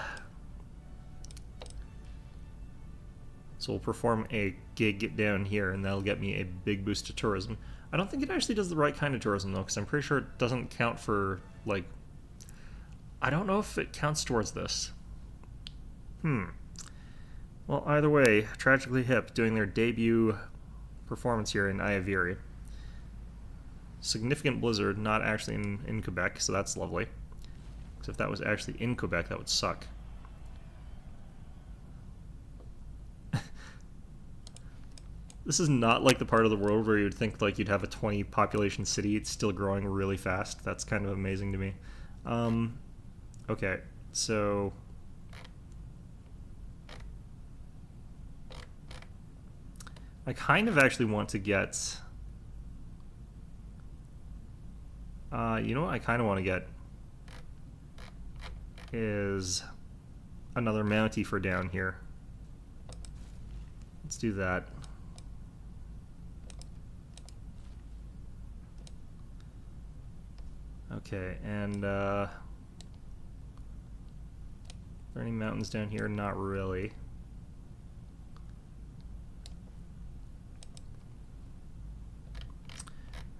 So we'll perform a gig down here, and that'll get me a big boost to tourism. I don't think it actually does the right kind of tourism, though, because I'm pretty sure it doesn't count for, like... I don't know if it counts towards this. Well, either way, Tragically Hip doing their debut performance here in Ayaviri. Significant blizzard, not actually in Quebec, so that's lovely. Because if that was actually in Quebec, that would suck. This is not like the part of the world where you'd think like you'd have a 20 population city. It's still growing really fast. That's kind of amazing to me. Okay, so... I kind of actually want to get... you know what I kind of want to get is another Mountie for down here. Let's do that. Okay, and are there any mountains down here? Not really.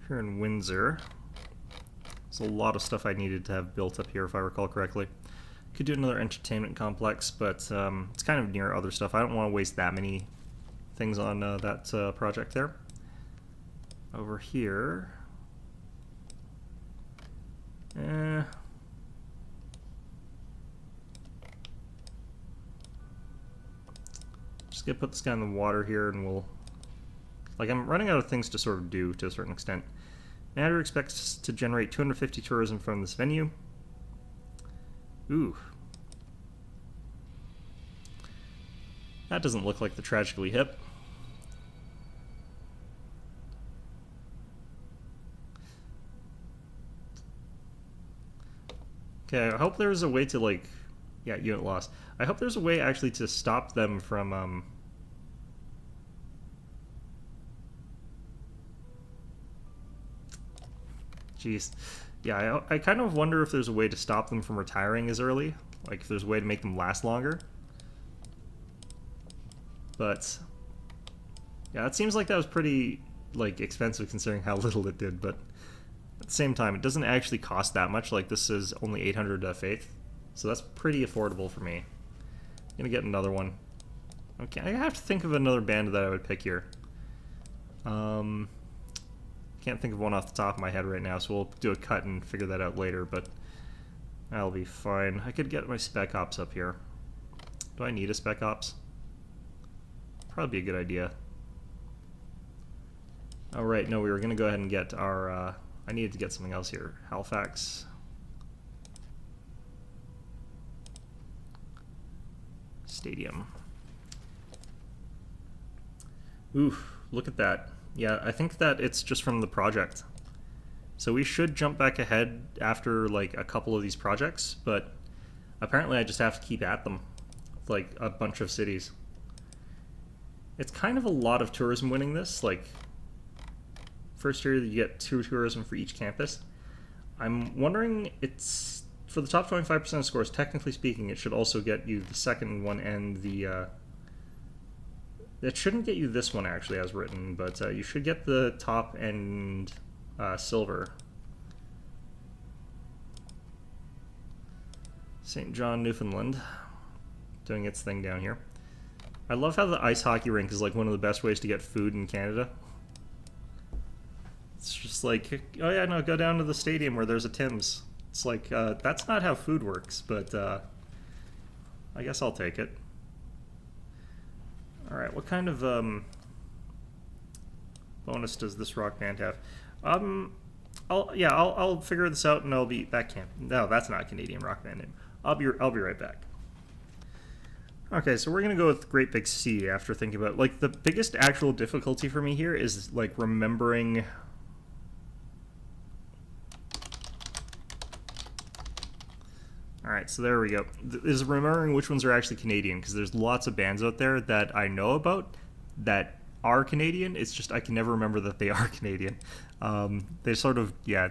Here in Windsor, there's a lot of stuff I needed to have built up here, if I recall correctly. Could do another entertainment complex, but it's kind of near other stuff. I don't want to waste that many things on that project there. Over here... Just gonna put this guy in the water here and we'll... Like, I'm running out of things to sort of do to a certain extent. Nader expects to generate 250 tourism from this venue. Ooh. That doesn't look like the Tragically Hip. Okay, I hope there's a way to, like... Yeah, unit loss. I hope there's a way, actually, to stop them from, Jeez. Yeah, I kind of wonder if there's a way to stop them from retiring as early. Like, if there's a way to make them last longer. But... Yeah, it seems like that was pretty, like, expensive considering how little it did, but... At the same time, it doesn't actually cost that much. Like, this is only 800 faith. So that's pretty affordable for me. I'm gonna get another one. Okay, I have to think of another band that I would pick here. Can't think of one off the top of my head right now, so we'll do a cut and figure that out later, but that'll be fine. I could get my Spec Ops up here. Do I need a Spec Ops? Probably be a good idea. Oh, right, no, we were gonna go ahead and get our, I needed to get something else here. Halifax. Stadium. Oof, look at that. Yeah, I think that it's just from the project. So we should jump back ahead after like a couple of these projects, but apparently I just have to keep at them. Like a bunch of cities. It's kind of a lot of tourism winning this. Like, first year you get 2 tourism for each campus. I'm wondering, it's for the top 25% of scores, technically speaking, it should also get you the second one and the it shouldn't get you this one actually as written, but you should get the top and silver. St. John, Newfoundland, doing its thing down here. I love how the ice hockey rink is like one of the best ways to get food in Canada. It's just like, oh yeah, no, go down to the stadium where there's a Tim's. It's like, that's not how food works, but I guess I'll take it. Alright, what kind of bonus does this rock band have? I'll figure this out and I'll be back. No, that's not a Canadian rock band name. I'll be right back. Okay, so we're gonna go with Great Big C after thinking about, like, the biggest actual difficulty for me here is like remembering. Alright, so there we go. Is remembering which ones are actually Canadian, because there's lots of bands out there that I know about that are Canadian. It's just I can never remember that they are Canadian. They sort of, yeah.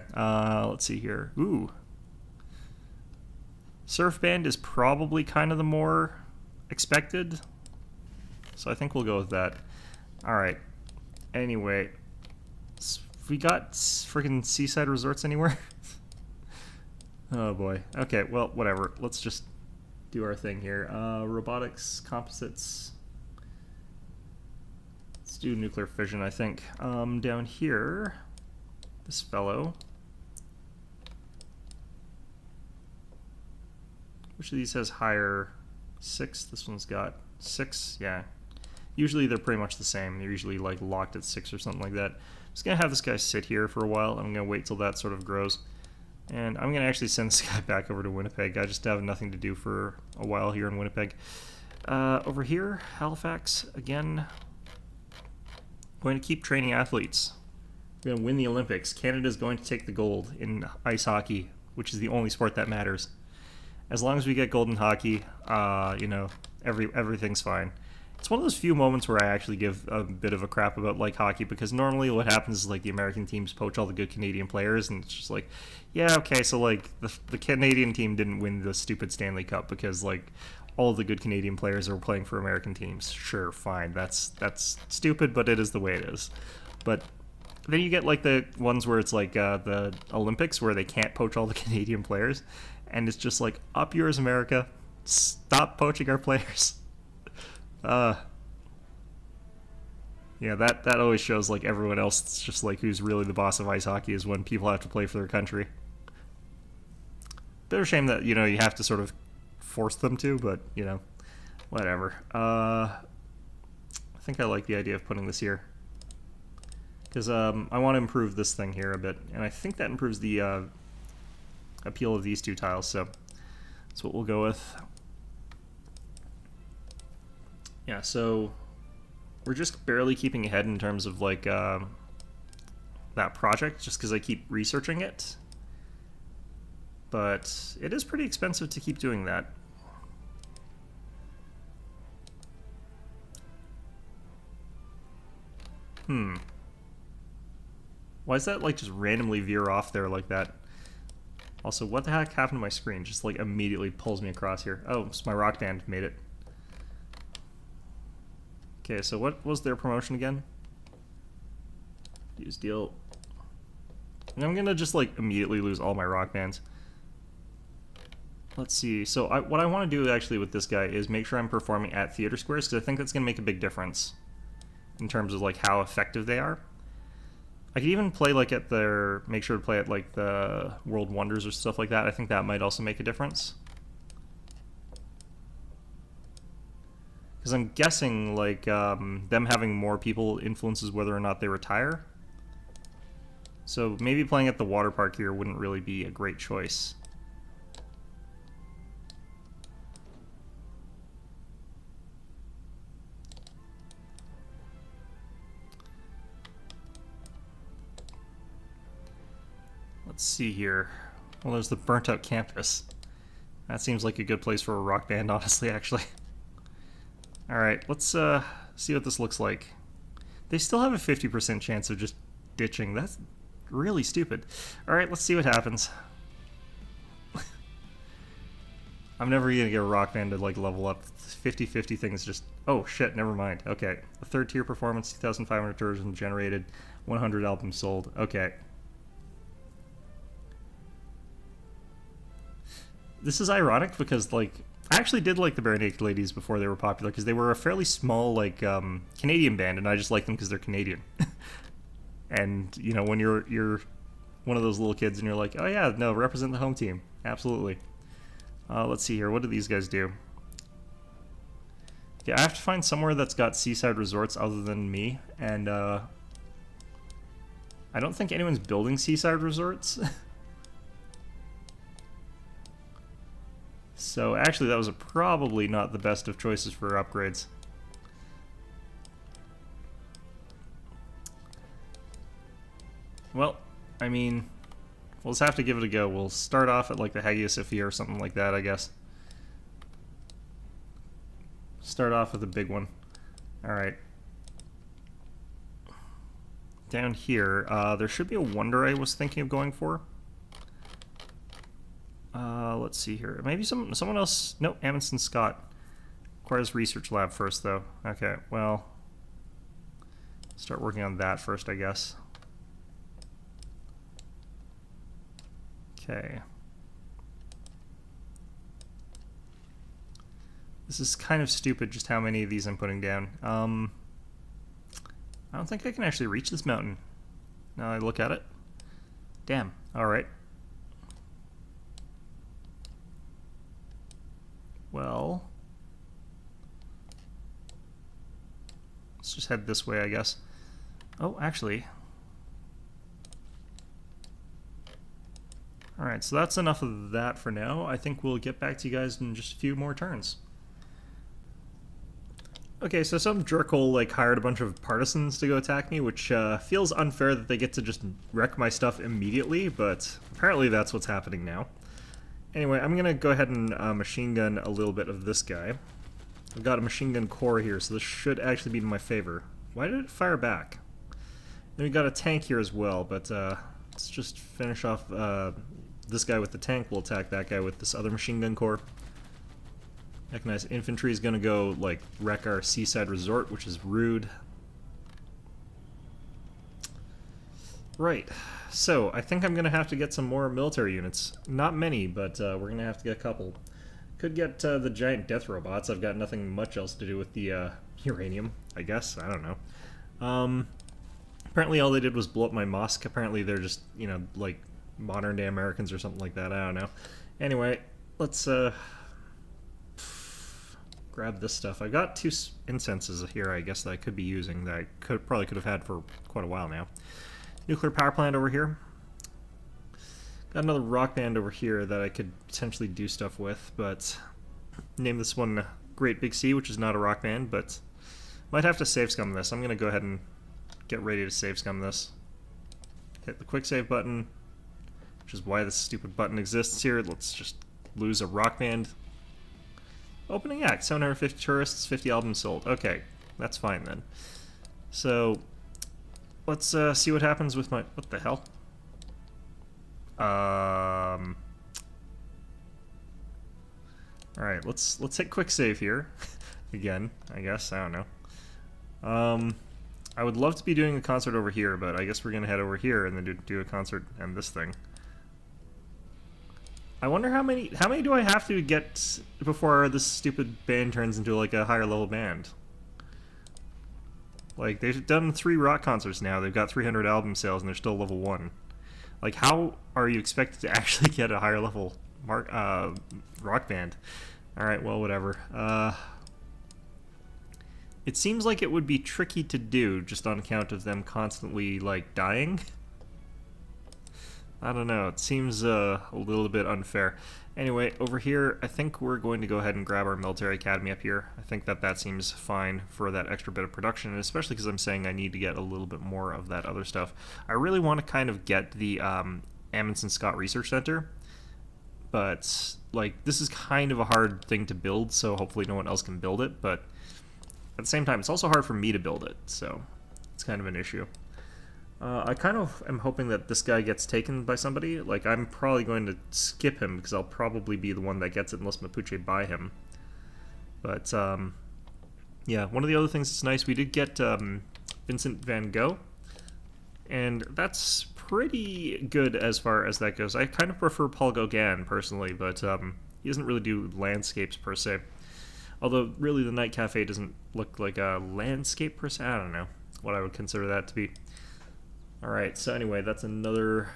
Let's see here. Ooh. Surf band is probably kind of the more expected, so I think we'll go with that. Alright. Anyway. We got freaking seaside resorts anywhere? Oh boy. Okay, well, whatever. Let's just do our thing here. Robotics, composites. Let's do nuclear fission, I think. Down here, this fellow. Which of these has higher? 6. This one's got 6. Yeah. Usually they're pretty much the same. They're usually like locked at 6 or something like that. I'm just gonna have this guy sit here for a while. I'm gonna wait till that sort of grows. And I'm going to actually send this guy back over to Winnipeg. I just have nothing to do for a while here in Winnipeg. Over here, Halifax, again. Going to keep training athletes. We're going to win the Olympics. Canada's going to take the gold in ice hockey, which is the only sport that matters. As long as we get gold in hockey, you know, everything's fine. It's one of those few moments where I actually give a bit of a crap about like hockey, because normally what happens is like the American teams poach all the good Canadian players, and it's just like, yeah, okay, so like the Canadian team didn't win the stupid Stanley Cup because like all of the good Canadian players are playing for American teams. Sure, fine, that's stupid, but it is the way it is. But then you get like the ones where it's like the Olympics where they can't poach all the Canadian players, and it's just like, up yours, America, stop poaching our players. Yeah, that always shows like everyone else. It's just like who's really the boss of ice hockey is when people have to play for their country. Bit of a shame that, you know, you have to sort of force them to, but, you know, whatever. I think I like the idea of putting this here, because I want to improve this thing here a bit, and I think that improves the appeal of these two tiles, so that's what we'll go with. Yeah, so we're just barely keeping ahead in terms of like that project, just because I keep researching it. But it is pretty expensive to keep doing that. Why is that like just randomly veer off there like that? Also, what the heck happened to my screen? Just like immediately pulls me across here. Oh, it's my rock band made it. Okay, so what was their promotion again? Use deal. And I'm gonna just like immediately lose all my rock bands. Let's see. So what I want to do actually with this guy is make sure I'm performing at theater squares, because I think that's gonna make a big difference in terms of like how effective they are. I could even play like at their, make sure to play at like the World Wonders or stuff like that. I think that might also make a difference. Because I'm guessing like them having more people influences whether or not they retire. So maybe playing at the water park here wouldn't really be a great choice. Let's see here. Well, there's the burnt out campus. That seems like a good place for a rock band, honestly, actually. Alright, let's see what this looks like. They still have a 50% chance of just ditching. That's really stupid. Alright, let's see what happens. I'm never gonna get a rock band to like level up. 50-50 things just... Oh shit, never mind. Okay. A third tier performance, 2,500 tourism generated, 100 albums sold. Okay. This is ironic because, like, I actually did like the Bare Naked Ladies before they were popular because they were a fairly small, like, Canadian band, and I just like them because they're Canadian. And, you know, when you're one of those little kids and you're like, oh yeah, no, represent the home team. Absolutely. Let's see here. What do these guys do? Yeah, I have to find somewhere that's got seaside resorts other than me, and I don't think anyone's building seaside resorts. So actually that was probably not the best of choices for upgrades. Well, I mean, we'll just have to give it a go. We'll start off at like the Hagia Sophia or something like that, I guess. Start off with a big one. Alright. Down here, there should be a wonder I was thinking of going for. Let's see here. Maybe someone else... Nope, Amundsen Scott. Requires research lab first, though. Okay, well... Start working on that first, I guess. Okay. This is kind of stupid, just how many of these I'm putting down. I don't think I can actually reach this mountain. Now I look at it. Damn. Alright. Well... Let's just head this way, I guess. Oh, actually... Alright, so that's enough of that for now. I think we'll get back to you guys in just a few more turns. Okay, so some jerkhole like hired a bunch of partisans to go attack me, which feels unfair that they get to just wreck my stuff immediately, but apparently that's what's happening now. Anyway, I'm gonna go ahead and machine gun a little bit of this guy. I've got a machine gun core here, so this should actually be in my favor. Why did it fire back? Then we got a tank here as well, but let's just finish off this guy with the tank. We'll attack that guy with this other machine gun core. Mechanized infantry is gonna go, like, wreck our seaside resort, which is rude. Right, so I think I'm gonna have to get some more military units. Not many, but we're gonna have to get a couple. Could get the giant death robots. I've got nothing much else to do with the uranium, I guess. I don't know. Apparently all they did was blow up my mosque. Apparently they're just, you know, like modern day Americans or something like that. I don't know. Anyway, let's grab this stuff. I got 2 incenses here, I guess, that I could be using that I probably could have had for quite a while now. Nuclear power plant over here. Got another rock band over here that I could potentially do stuff with, but name this one Great Big Sea, which is not a rock band, but might have to save scum this. I'm going to go ahead and get ready to save scum this. Hit the quick save button, which is why this stupid button exists here. Let's just lose a rock band. Opening act, 750 tourists, 50 albums sold. Okay, that's fine then. So, let's see what happens with my... What the hell? Alright, let's hit quick save here. Again, I guess. I don't know. I would love to be doing a concert over here, but I guess we're gonna head over here and then do a concert and this thing. I wonder how many do I have to get before this stupid band turns into like a higher level band? Like, they've done 3 rock concerts now, they've got 300 album sales and they're still level 1. Like, how are you expected to actually get a higher level rock band? Alright, well, whatever. It seems like it would be tricky to do just on account of them constantly, like, dying. I don't know, it seems a little bit unfair. Anyway, over here, I think we're going to go ahead and grab our military academy up here. I think that seems fine for that extra bit of production, and especially because I'm saying I need to get a little bit more of that other stuff. I really want to kind of get the Amundsen Scott Research Center. But, like, this is kind of a hard thing to build, so hopefully no one else can build it. But at the same time, it's also hard for me to build it, so it's kind of an issue. I kind of am hoping that this guy gets taken by somebody. Like, I'm probably going to skip him because I'll probably be the one that gets it unless Mapuche buy him. But, yeah, one of the other things that's nice, we did get Vincent van Gogh, and that's pretty good as far as that goes. I kind of prefer Paul Gauguin, personally, but he doesn't really do landscapes per se. Although, really, the Night Cafe doesn't look like a landscape per se. I don't know what I would consider that to be. Alright, so anyway, that's another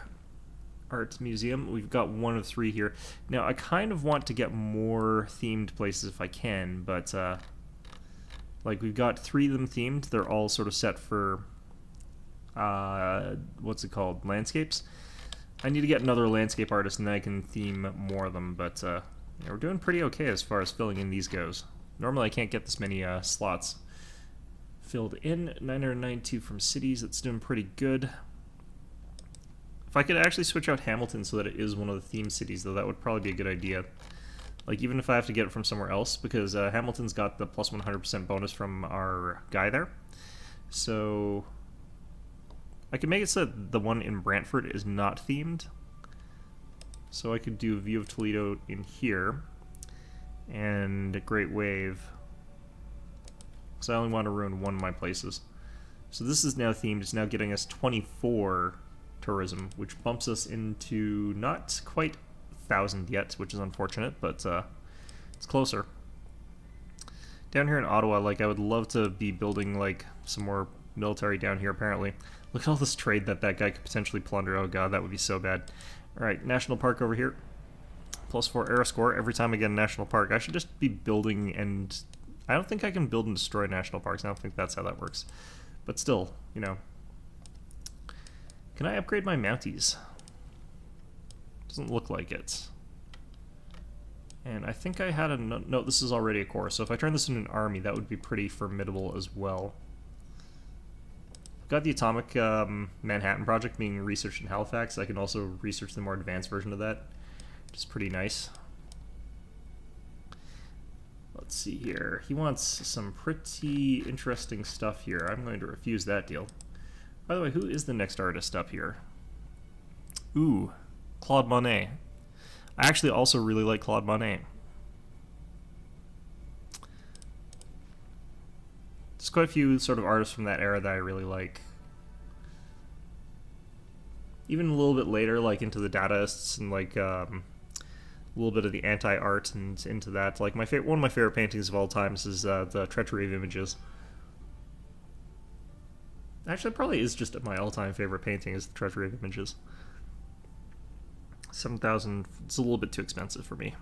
art museum. We've got one of 3 here. Now, I kind of want to get more themed places if I can, but, like, we've got 3 of them themed. They're all sort of set for, what's it called? Landscapes? I need to get another landscape artist, and then I can theme more of them, but, yeah, we're doing pretty okay as far as filling in these goes. Normally, I can't get this many, slots filled in. 992 from cities. That's doing pretty good. If I could actually switch out Hamilton so that it is one of the theme cities, though, that would probably be a good idea. Like, even if I have to get it from somewhere else, because Hamilton's got the plus 100% bonus from our guy there. So I could make it so that the one in Brantford is not themed. So I could do View of Toledo in here, and Great Wave, because I only want to ruin one of my places. So this is now themed. It's now getting us 24 tourism, which bumps us into not quite 1,000 yet, which is unfortunate, but it's closer. Down here in Ottawa, like, I would love to be building, like, some more military down here, apparently. Look at all this trade that guy could potentially plunder. Oh god, that would be so bad. Alright, National Park over here. +4 era score every time I get a National Park. I should just be building, and I don't think I can build and destroy national parks. I don't think that's how that works. But still, you know. Can I upgrade my Mounties? Doesn't look like it. And I think I had a... No, this is already a corps, so if I turn this into an army, that would be pretty formidable as well. Got the Atomic Manhattan Project being researched in Halifax. I can also research the more advanced version of that, which is pretty nice. Let's see here. He wants some pretty interesting stuff here. I'm going to refuse that deal. By the way, who is the next artist up here? Ooh, Claude Monet. I actually also really like Claude Monet. There's quite a few sort of artists from that era that I really like. Even a little bit later, like into the Dadaists and like a little bit of the anti-art and into that. Like one of my favorite paintings of all times is the Treachery of Images. Actually, it probably is just my all-time favorite painting is the Treachery of Images. 7,000. It's a little bit too expensive for me.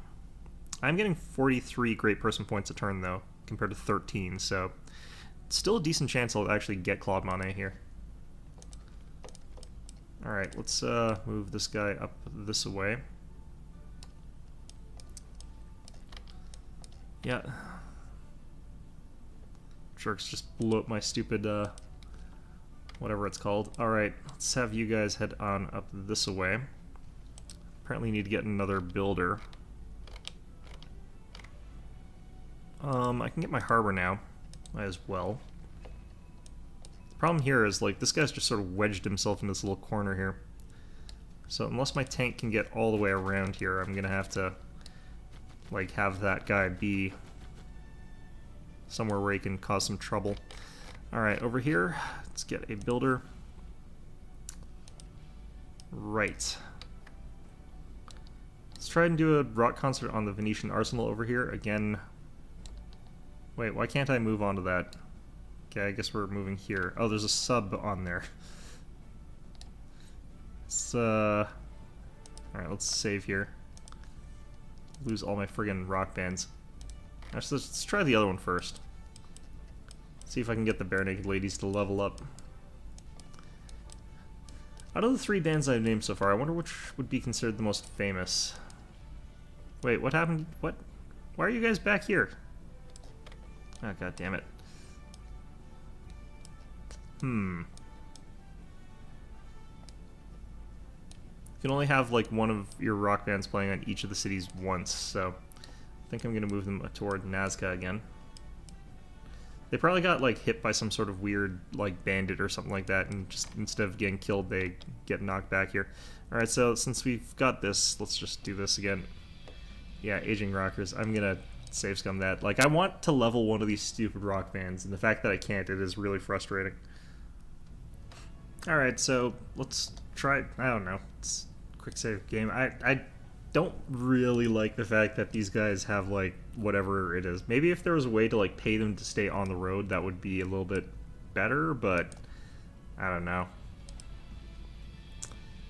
I'm getting 43 great person points a turn though, compared to 13. So still a decent chance I'll actually get Claude Monet here. Alright, let's move this guy up this way. Yeah. Jerks just blew up my stupid, whatever it's called. Alright, let's have you guys head on up this way. Apparently need to get another builder. I can get my harbor now. Might as well. The problem here is, like, this guy's just sort of wedged himself in this little corner here. So unless my tank can get all the way around here, I'm gonna have to, like, have that guy be somewhere where he can cause some trouble. Alright, over here, let's get a builder. Right. Let's try and do a rock concert on the Venetian Arsenal over here. Again, wait, why can't I move onto that? Okay, I guess we're moving here. Oh, there's a sub on there. Let's, alright, let's save here. Lose all my friggin' rock bands. Actually, let's try the other one first. See if I can get the Bare Naked Ladies to level up. Out of the 3 bands I've named so far, I wonder which would be considered the most famous. Wait, what happened? What? Why are you guys back here? Oh, god damn it. You can only have like one of your rock bands playing on each of the cities once, so I think I'm gonna move them toward Nazca again. They probably got like hit by some sort of weird like bandit or something like that, and just instead of getting killed, they get knocked back here. All right, so since we've got this, let's just do this again. Yeah, aging rockers. I'm gonna save scum that. Like, I want to level one of these stupid rock bands, and the fact that I can't, it is really frustrating. All right, so let's try. I don't know. It's a quick save game. I don't really like the fact that these guys have like whatever it is. Maybe if there was a way to like pay them to stay on the road, that would be a little bit better, but I don't know.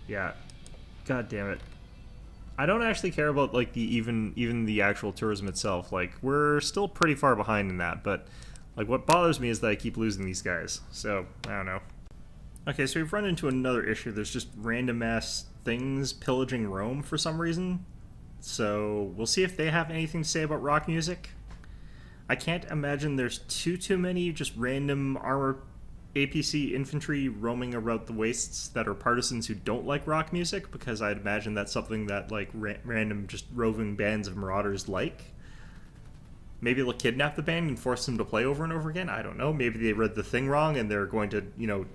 Yeah. God damn it. I don't actually care about like the even the actual tourism itself. Like, we're still pretty far behind in that, but like what bothers me is that I keep losing these guys. So, I don't know. Okay, so we've run into another issue. There's just random ass things pillaging Rome for some reason. So we'll see if they have anything to say about rock music. I can't imagine there's too many just random armor APC infantry roaming around the wastes that are partisans who don't like rock music, because I'd imagine that's something that like random just roving bands of marauders like. Maybe they'll kidnap the band and force them to play over and over again. I don't know. Maybe they read the thing wrong and they're going to, you know,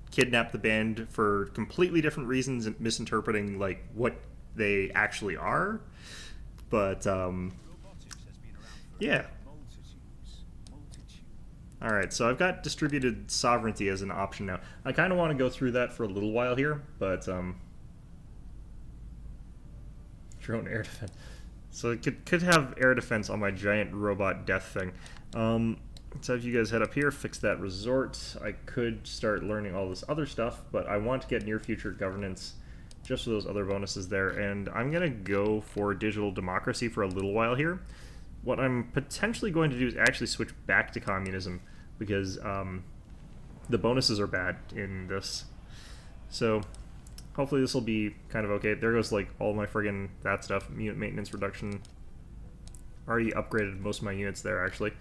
kidnap the band for completely different reasons and misinterpreting like what they actually are. But yeah. Alright, so I've got distributed sovereignty as an option now. I kind of want to go through that for a little while here, but drone air defense. So it could have air defense on my giant robot death thing. So if you guys head up here, fix that resort. I could start learning all this other stuff, but I want to get near future governance just for those other bonuses there, and I'm going to go for digital democracy for a little while here. What I'm potentially going to do is actually switch back to communism, because the bonuses are bad in this. So hopefully this will be kind of okay. There goes like all my friggin' that stuff. Unit maintenance reduction. Already upgraded most of my units there, actually.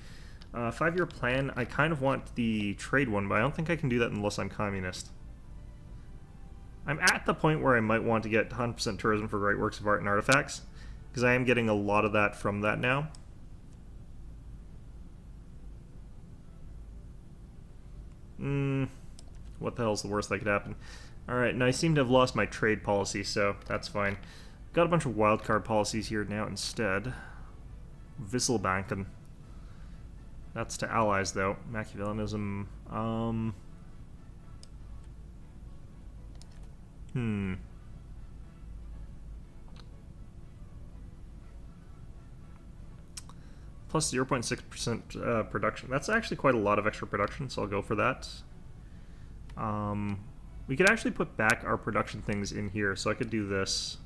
5-year plan, I kind of want the trade one, but I don't think I can do that unless I'm communist. I'm at the point where I might want to get 100% tourism for great works of art and artifacts, because I am getting a lot of that from that now. What the hell's the worst that could happen? Alright, now I seem to have lost my trade policy, so that's fine. Got a bunch of wildcard policies here now instead. Wisselbanken. That's to allies, though. Machiavellianism. Plus 0.6% production. That's actually quite a lot of extra production, so I'll go for that. We could actually put back our production things in here, so I could do this.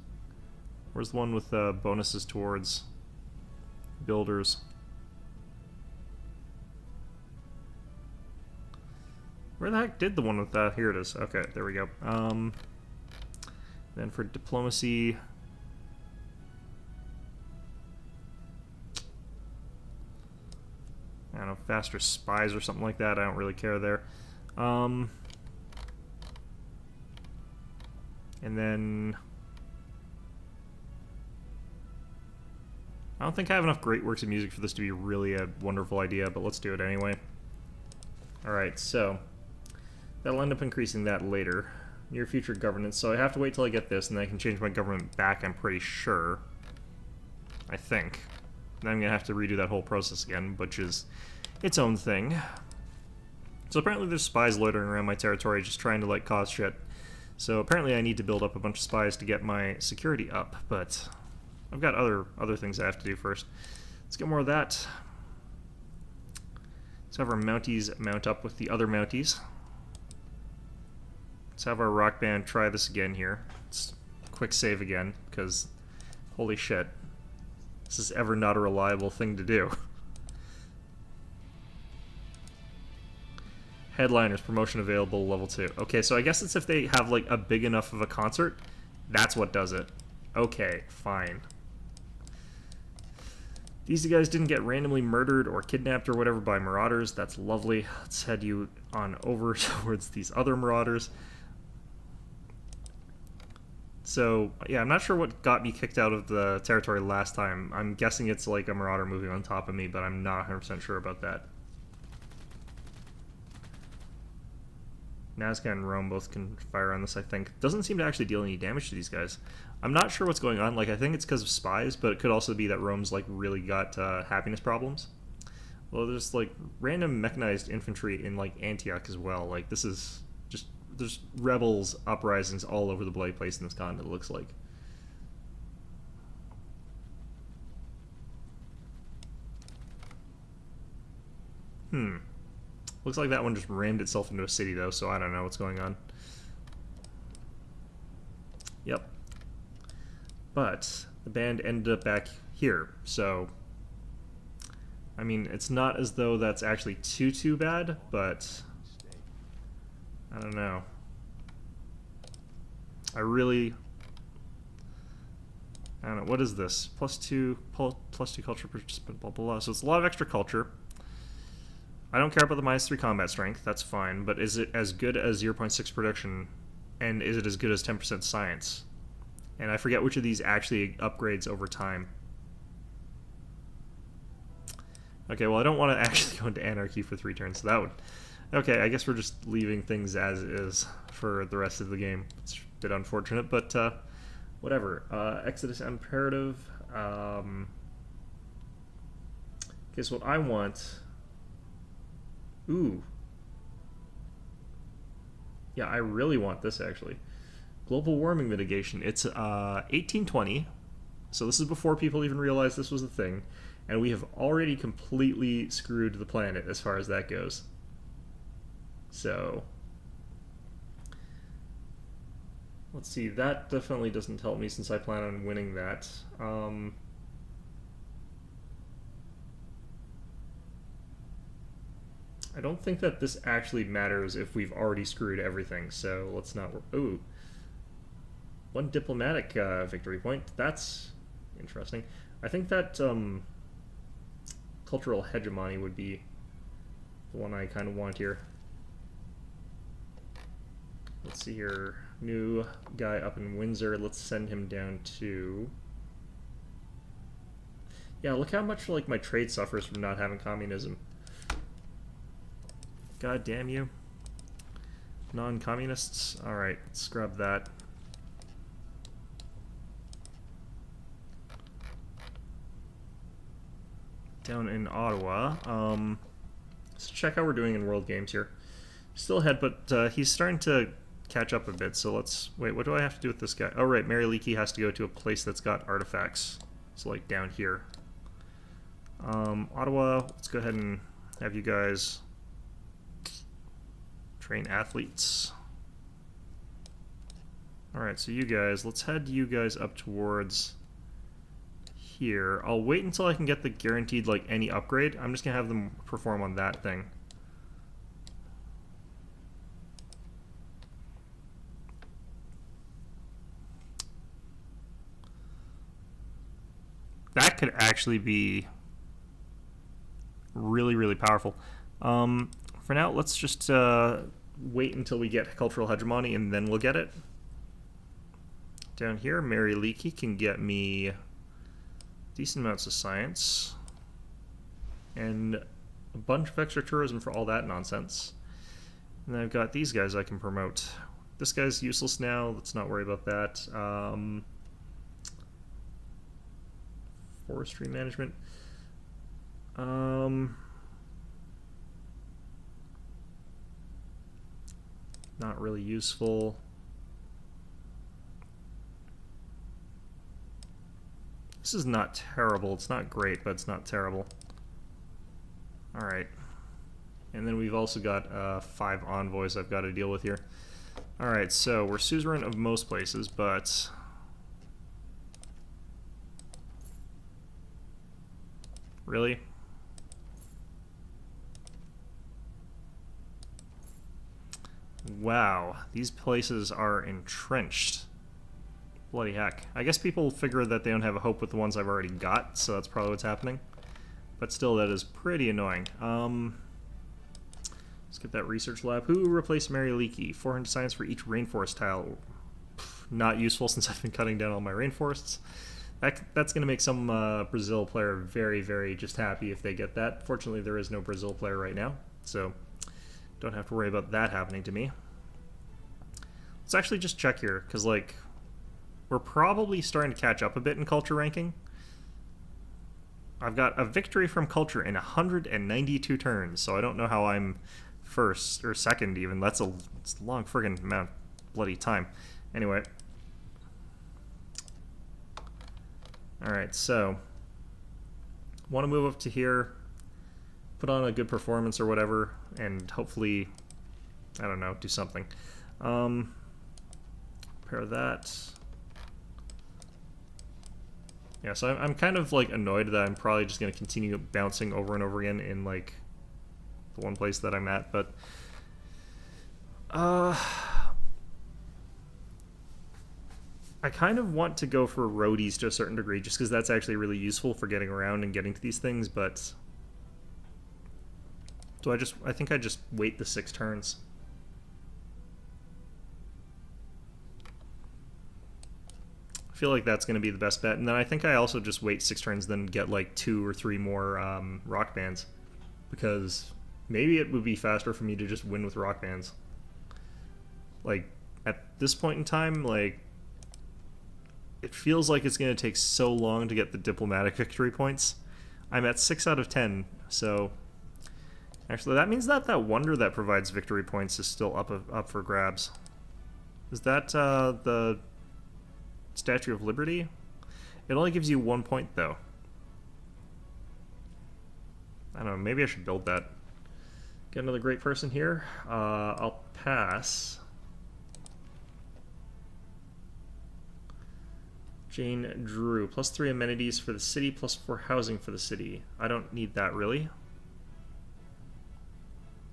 Where's the one with bonuses towards builders? Where the heck did the one with that? Here it is. Okay, there we go. Then for diplomacy, I don't know, faster spies or something like that. I don't really care there. And then I don't think I have enough great works of music for this to be really a wonderful idea, but let's do it anyway. Alright, so that'll end up increasing that later. Near future governance, so I have to wait till I get this, and then I can change my government back, I'm pretty sure. I think. Then I'm going to have to redo that whole process again, which is its own thing. So apparently there's spies loitering around my territory just trying to, like, cause shit. So apparently I need to build up a bunch of spies to get my security up, but I've got other things I have to do first. Let's get more of that. Let's have our Mounties mount up with the other Mounties. Let's have our rock band try this again here. Let's quick save again, because holy shit. This is ever not a reliable thing to do. Headliners, promotion available, level 2. Okay, so I guess it's if they have like a big enough of a concert, that's what does it. Okay, fine. These guys didn't get randomly murdered or kidnapped or whatever by marauders. That's lovely. Let's head you on over towards these other marauders. So, yeah, I'm not sure what got me kicked out of the territory last time. I'm guessing it's like a marauder moving on top of me, but I'm not 100% sure about that. Nazca and Rome both can fire on this, I think. Doesn't seem to actually deal any damage to these guys. I'm not sure what's going on. Like, I think it's because of spies, but it could also be that Rome's, like, really got happiness problems. Well, there's, like, random mechanized infantry in, like, Antioch as well. Like, this is just... There's rebels, uprisings all over the bloody place in this continent, it looks like. Looks like that one just rammed itself into a city, though, so I don't know what's going on. Yep. But the band ended up back here, so... I mean, it's not as though that's actually too bad, but... I don't know. I don't know, what is this? Plus two culture participant, blah, blah, blah. So it's a lot of extra culture. I don't care about the -3 combat strength, that's fine, but is it as good as 0.6 production, and is it as good as 10% science? And I forget which of these actually upgrades over time. Okay, well I don't want to actually go into anarchy for 3 turns, so that would... Okay, I guess we're just leaving things as is for the rest of the game. It's a bit unfortunate, but whatever. Exodus Imperative. Guess what I want... Ooh. Yeah, I really want this, actually. Global warming mitigation. It's 1820, so this is before people even realized this was a thing, and we have already completely screwed the planet as far as that goes. So... Let's see, that definitely doesn't help me since I plan on winning that. I don't think that this actually matters if we've already screwed everything, so let's not... Ooh. 1 diplomatic victory point. That's interesting. I think that cultural hegemony would be the one I kind of want here. Let's see here. New guy up in Windsor. Let's send him down to... Yeah, look how much like my trade suffers from not having communism. God damn you. Non-communists. Alright, let's grab that. Down in Ottawa. Let's check how we're doing in World Games here. Still ahead, but he's starting to catch up a bit, so let's... Wait, what do I have to do with this guy? Oh, right, Mary Leakey has to go to a place that's got artifacts. So, like, down here. Ottawa, let's go ahead and have you guys train athletes. Alright, so you guys, let's head you guys up towards here. I'll wait until I can get the guaranteed, like, any upgrade. I'm just gonna have them perform on that thing. That could actually be really, really powerful. For now, let's just wait until we get cultural hegemony, and then we'll get it. Down here, Mary Leakey can get me decent amounts of science and a bunch of extra tourism for all that nonsense. And then I've got these guys I can promote. This guy's useless now. Let's not worry about that. Forestry management. Not really useful. This is not terrible. It's not great, but it's not terrible. Alright. And then we've also got 5 envoys I've got to deal with here. Alright, so we're suzerain of most places, but... Really? Wow, these places are entrenched. Bloody heck. I guess people figure that they don't have a hope with the ones I've already got, so that's probably what's happening. But still, that is pretty annoying. Let's get that research lab. Who replaced Mary Leakey? 400 science for each rainforest tile. Pff, not useful since I've been cutting down all my rainforests. That's going to make some Brazil player very, very just happy if they get that. Fortunately, there is no Brazil player right now, so don't have to worry about that happening to me. Let's actually just check here, because, like, we're probably starting to catch up a bit in culture ranking. I've got a victory from culture in 192 turns, so I don't know how I'm first, or second even. That's a long friggin' amount of bloody time. Anyway. Alright, so want to move up to here, put on a good performance or whatever, and hopefully, I don't know, do something. Repair that. Yeah, so I'm kind of like annoyed that I'm probably just going to continue bouncing over and over again in like the one place that I'm at, but I kind of want to go for roadies to a certain degree, just because that's actually really useful for getting around and getting to these things, but... So I think I just wait the 6 turns. I feel like that's going to be the best bet, and then I think I also just wait 6 turns, then get like 2 or 3 more rock bands, because maybe it would be faster for me to just win with rock bands. Like, at this point in time, like... It feels like it's going to take so long to get the diplomatic victory points. I'm at 6 out of 10, so... Actually, that means that that wonder that provides victory points is still up for grabs. Is that the Statue of Liberty? It only gives you 1 point, though. I don't know, maybe I should build that. Get another great person here. I'll pass. Jane Drew, +3 amenities for the city, +4 housing for the city. I don't need that, really.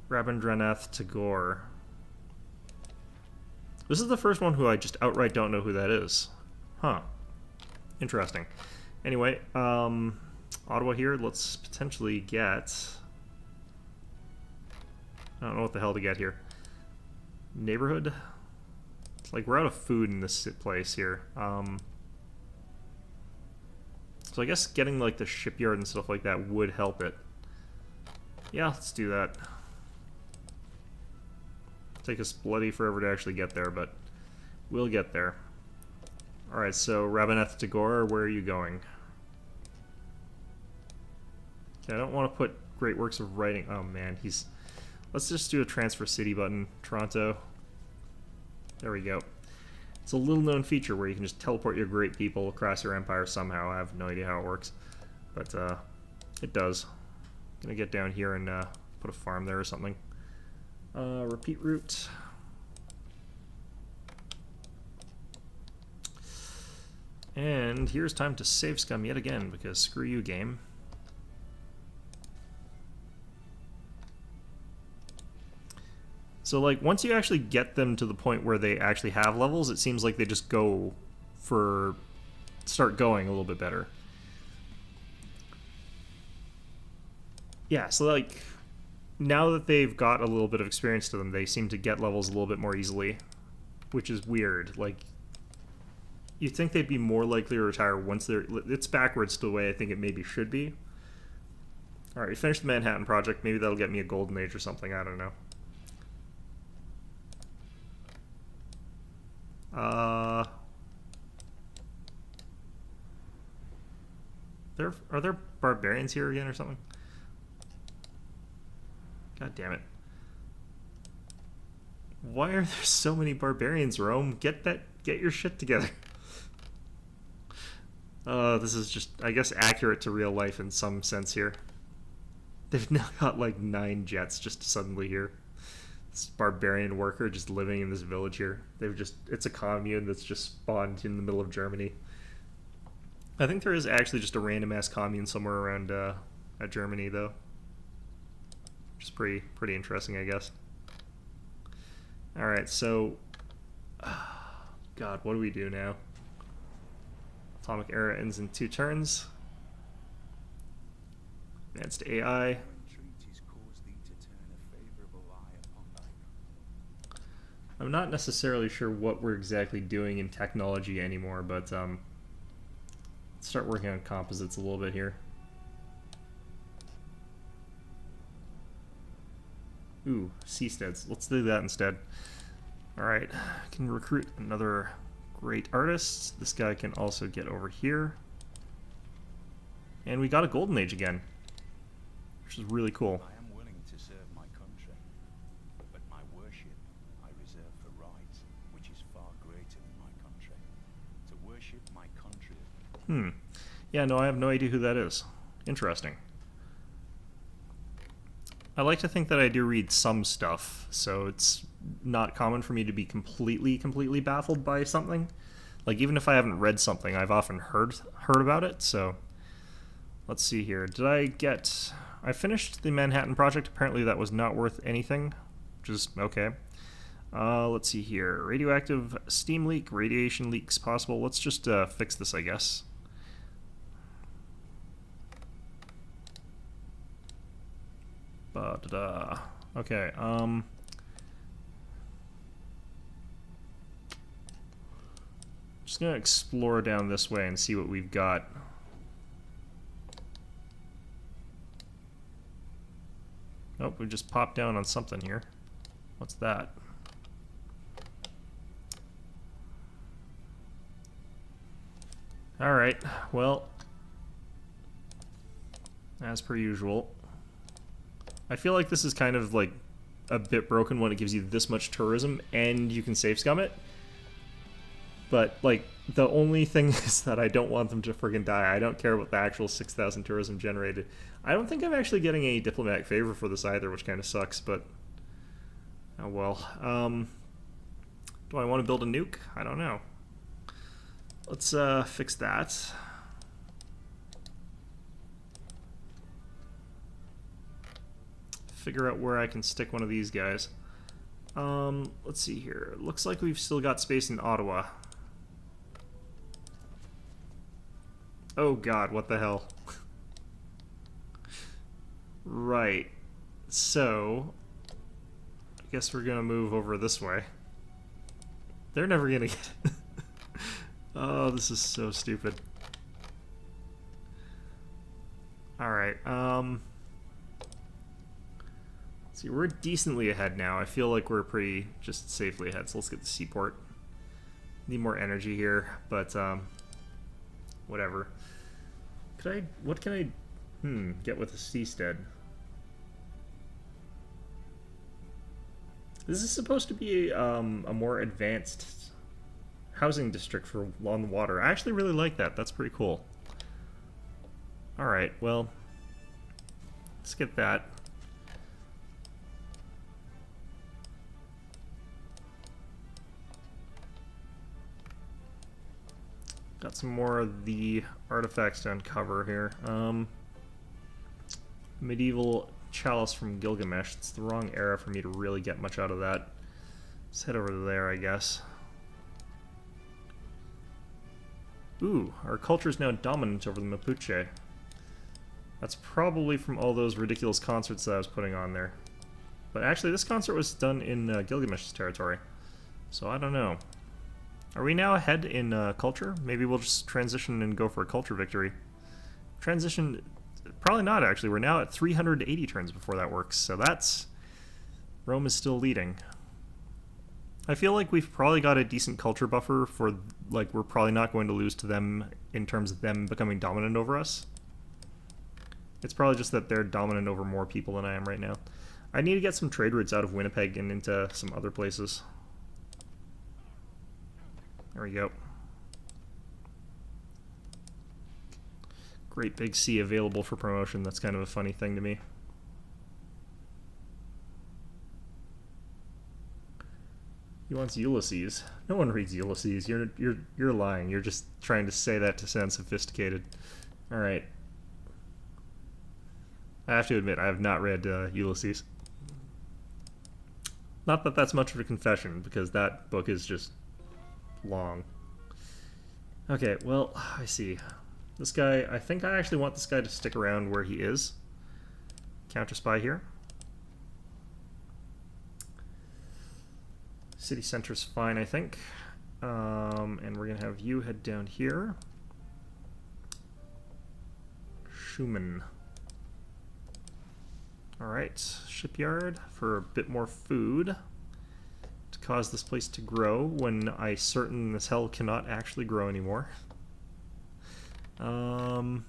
Rabindranath Tagore. This is the first one who I just outright don't know who that is. Huh. Interesting. Anyway, Ottawa here, let's potentially get... I don't know what the hell to get here. Neighborhood? It's like we're out of food in this place here. So I guess getting like the shipyard and stuff like that would help it. Yeah, let's do that. Take us bloody forever to actually get there, but we'll get there. Alright, so Rabindranath Tagore, where are you going? Okay, I don't want to put great works of writing. Oh man, he's... Let's just do a transfer city button. Toronto. There we go. It's a little known feature where you can just teleport your great people across your empire somehow. I have no idea how it works, but it does. Gonna get down here and put a farm there or something. Repeat route. And here's time to save scum yet again, because screw you, game. So, like, once you actually get them to the point where they actually have levels, it seems like they just go for... start going a little bit better. Yeah, so, like, now that they've got a little bit of experience to them, they seem to get levels a little bit more easily, which is weird. Like, you'd think they'd be more likely to retire once they're... It's backwards to the way I think it maybe should be. Alright, we finished the Manhattan Project. Maybe that'll get me a Golden Age or something. I don't know. Are there barbarians here again or something? God damn it. Why are there so many barbarians, Rome? Get your shit together. This is just, I guess, accurate to real life in some sense here. They've now got like 9 jets just suddenly here. This barbarian worker just living in this village here. It's a commune that's just spawned in the middle of Germany. I think there is actually just a random ass commune somewhere around Germany though. Which is pretty interesting, I guess. Alright, so God, what do we do now? Atomic era ends in 2 turns. Advanced AI. I'm not necessarily sure what we're exactly doing in technology anymore, but let's start working on composites a little bit here. Ooh, seasteads. Let's do that instead. Alright, can recruit another great artist. This guy can also get over here. And we got a golden age again, which is really cool. I am willing to serve my country, but my worship I reserve for right, which is far greater than my country. To worship my country. Yeah, no, I have no idea who that is. Interesting. I like to think that I do read some stuff, so it's not common for me to be completely baffled by something. Like, even if I haven't read something, I've often heard about it, so... Let's see here. Did I get... I finished the Manhattan Project. Apparently that was not worth anything, which is okay. Let's see here. Radioactive steam leak, radiation leaks possible. Let's just fix this, I guess. Okay, just gonna explore down this way and see what we've got. Nope, we just popped down on something here. What's that? Alright, well, as per usual. I feel like this is kind of like a bit broken when it gives you this much tourism and you can save scum it. But like the only thing is that I don't want them to friggin' die. I don't care about the actual 6,000 tourism generated. I don't think I'm actually getting any diplomatic favor for this either, which kind of sucks, but oh well. Do I want to build a nuke? I don't know. Let's fix that. Figure out where I can stick one of these guys. Let's see here. Looks like we've still got space in Ottawa. Oh god, what the hell? Right. So, I guess we're gonna move over this way. They're never gonna get it. Oh, this is so stupid. Alright, see, we're decently ahead now. I feel like we're pretty just safely ahead, so let's get the seaport. Need more energy here, but whatever. What can I get with a seastead? This is supposed to be a more advanced housing district for on the water. I actually really like that. That's pretty cool. Alright, well, let's get that. Got some more of the artifacts to uncover here. Medieval chalice from Gilgamesh. It's the wrong era for me to really get much out of that. Let's head over there, I guess. Ooh, our culture is now dominant over the Mapuche. That's probably from all those ridiculous concerts that I was putting on there. But actually, this concert was done in Gilgamesh's territory. So I don't know. Are we now ahead in culture? Maybe we'll just transition and go for a culture victory. Transition... Probably not, actually. We're now at 380 turns before that works, so that's... Rome is still leading. I feel like we've probably got a decent culture buffer for, like, we're probably not going to lose to them in terms of them becoming dominant over us. It's probably just that they're dominant over more people than I am right now. I need to get some trade routes out of Winnipeg and into some other places. There we go. Great big sea available for promotion. That's kind of a funny thing to me. He wants Ulysses. No one reads Ulysses. You're lying. You're just trying to say that to sound sophisticated. All right. I have to admit, I have not read Ulysses. Not that that's much of a confession, because that book is just long. Okay, well, I see. This guy, I think I actually want this guy to stick around where he is. Counter spy here. City center's fine, I think. And we're going to have you head down here. Schumann. Alright, shipyard for a bit more food to cause this place to grow when I certain as hell cannot actually grow anymore. Let's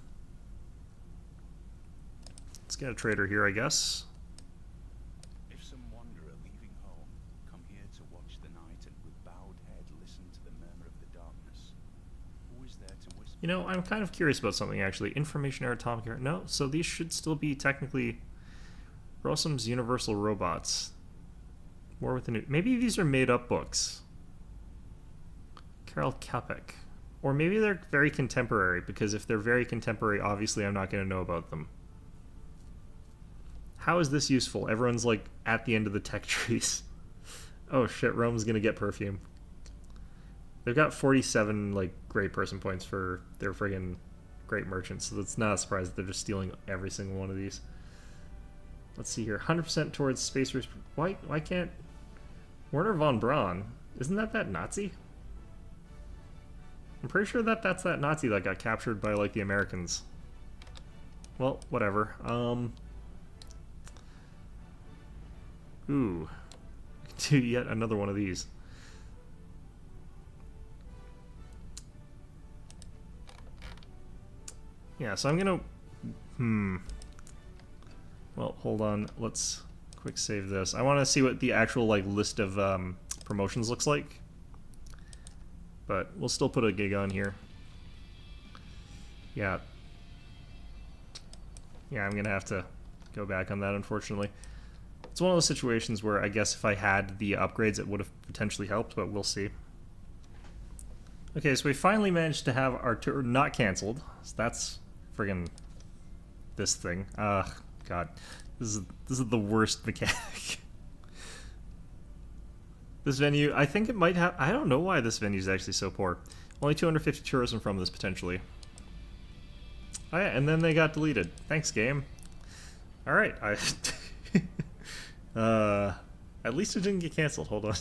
get a trader here, I guess. If some wanderer leaving home, come here to watch the night and with bowed head listen to the murmur of the darkness. Who is there to whisper? You know, I'm kind of curious about something actually. Information or atomic error. No, so these should still be technically Rossum's Universal Robots. War with the New. Maybe these are made up books. Karel Kapek. Or maybe they're very contemporary, because if they're very contemporary, obviously I'm not going to know about them. How is this useful? Everyone's like at the end of the tech trees. Oh shit, Rome's going to get perfume. They've got 47 like great person points for their friggin' great merchants, so that's not a surprise that they're just stealing every single one of these. Let's see here. 100% towards space race. Why can't Werner von Braun? Isn't that Nazi? I'm pretty sure that's that Nazi that got captured by like the Americans. Well, whatever. Ooh. We can do yet another one of these. Yeah, so I'm gonna well, hold on. Let's quick save this. I want to see what the actual like list of promotions looks like. But we'll still put a gig on here. Yeah. Yeah, I'm going to have to go back on that, unfortunately. It's one of those situations where I guess if I had the upgrades, it would have potentially helped, but we'll see. Okay, so we finally managed to have our tour not canceled. So that's friggin' this thing. God. This is the worst mechanic. This venue, I think it might have... I don't know why this venue is actually so poor. Only 250 tourism from this, potentially. Oh yeah, and then they got deleted. Thanks, game. Alright, at least it didn't get cancelled. Hold on.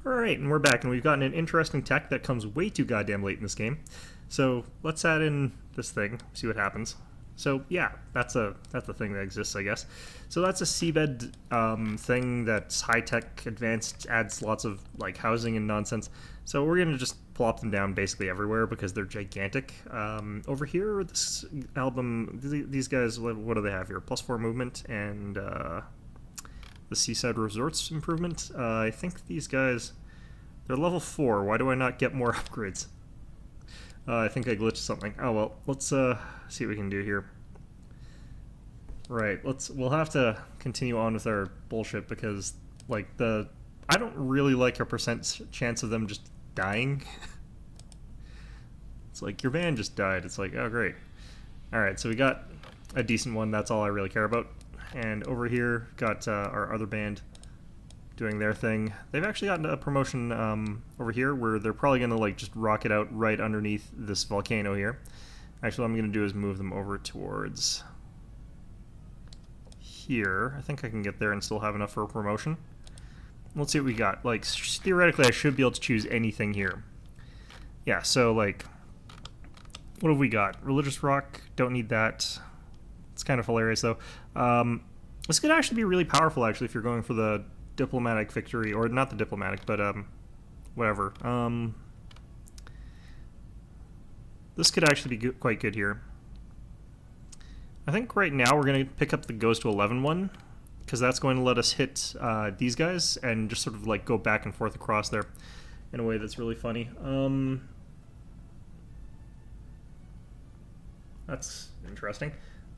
Alright, and we're back, and we've gotten an interesting tech that comes way too goddamn late in this game. So, let's add in this thing, see what happens. So yeah, that's a thing that exists, I guess. So that's a seabed thing that's high-tech, advanced, adds lots of like housing and nonsense. So we're gonna just plop them down basically everywhere because they're gigantic. Over here, this album, these guys, what do they have here? +4 movement and the Seaside Resorts improvement. I think these guys, they're level 4. Why do I not get more upgrades? I think I glitched something. Oh well, let's see what we can do here. Right, we'll have to continue on with our bullshit because like I don't really like a percent chance of them just dying. It's like your van just died. It's like, oh great. Alright, so we got a decent one, that's all I really care about. And over here got our other band doing their thing. They've actually gotten a promotion over here where they're probably going to like just rocket out right underneath this volcano here. Actually, what I'm going to do is move them over towards here. I think I can get there and still have enough for a promotion. Let's see what we got. Like, theoretically, I should be able to choose anything here. Yeah, so like, what have we got? Religious rock, don't need that. It's kind of hilarious though. This could actually be really powerful actually if you're going for the diplomatic victory, or not the diplomatic, but whatever. This could actually be quite good here. I think right now we're going to pick up the goes to 11 one, because that's going to let us hit these guys and just sort of like go back and forth across there in a way that's really funny. That's interesting.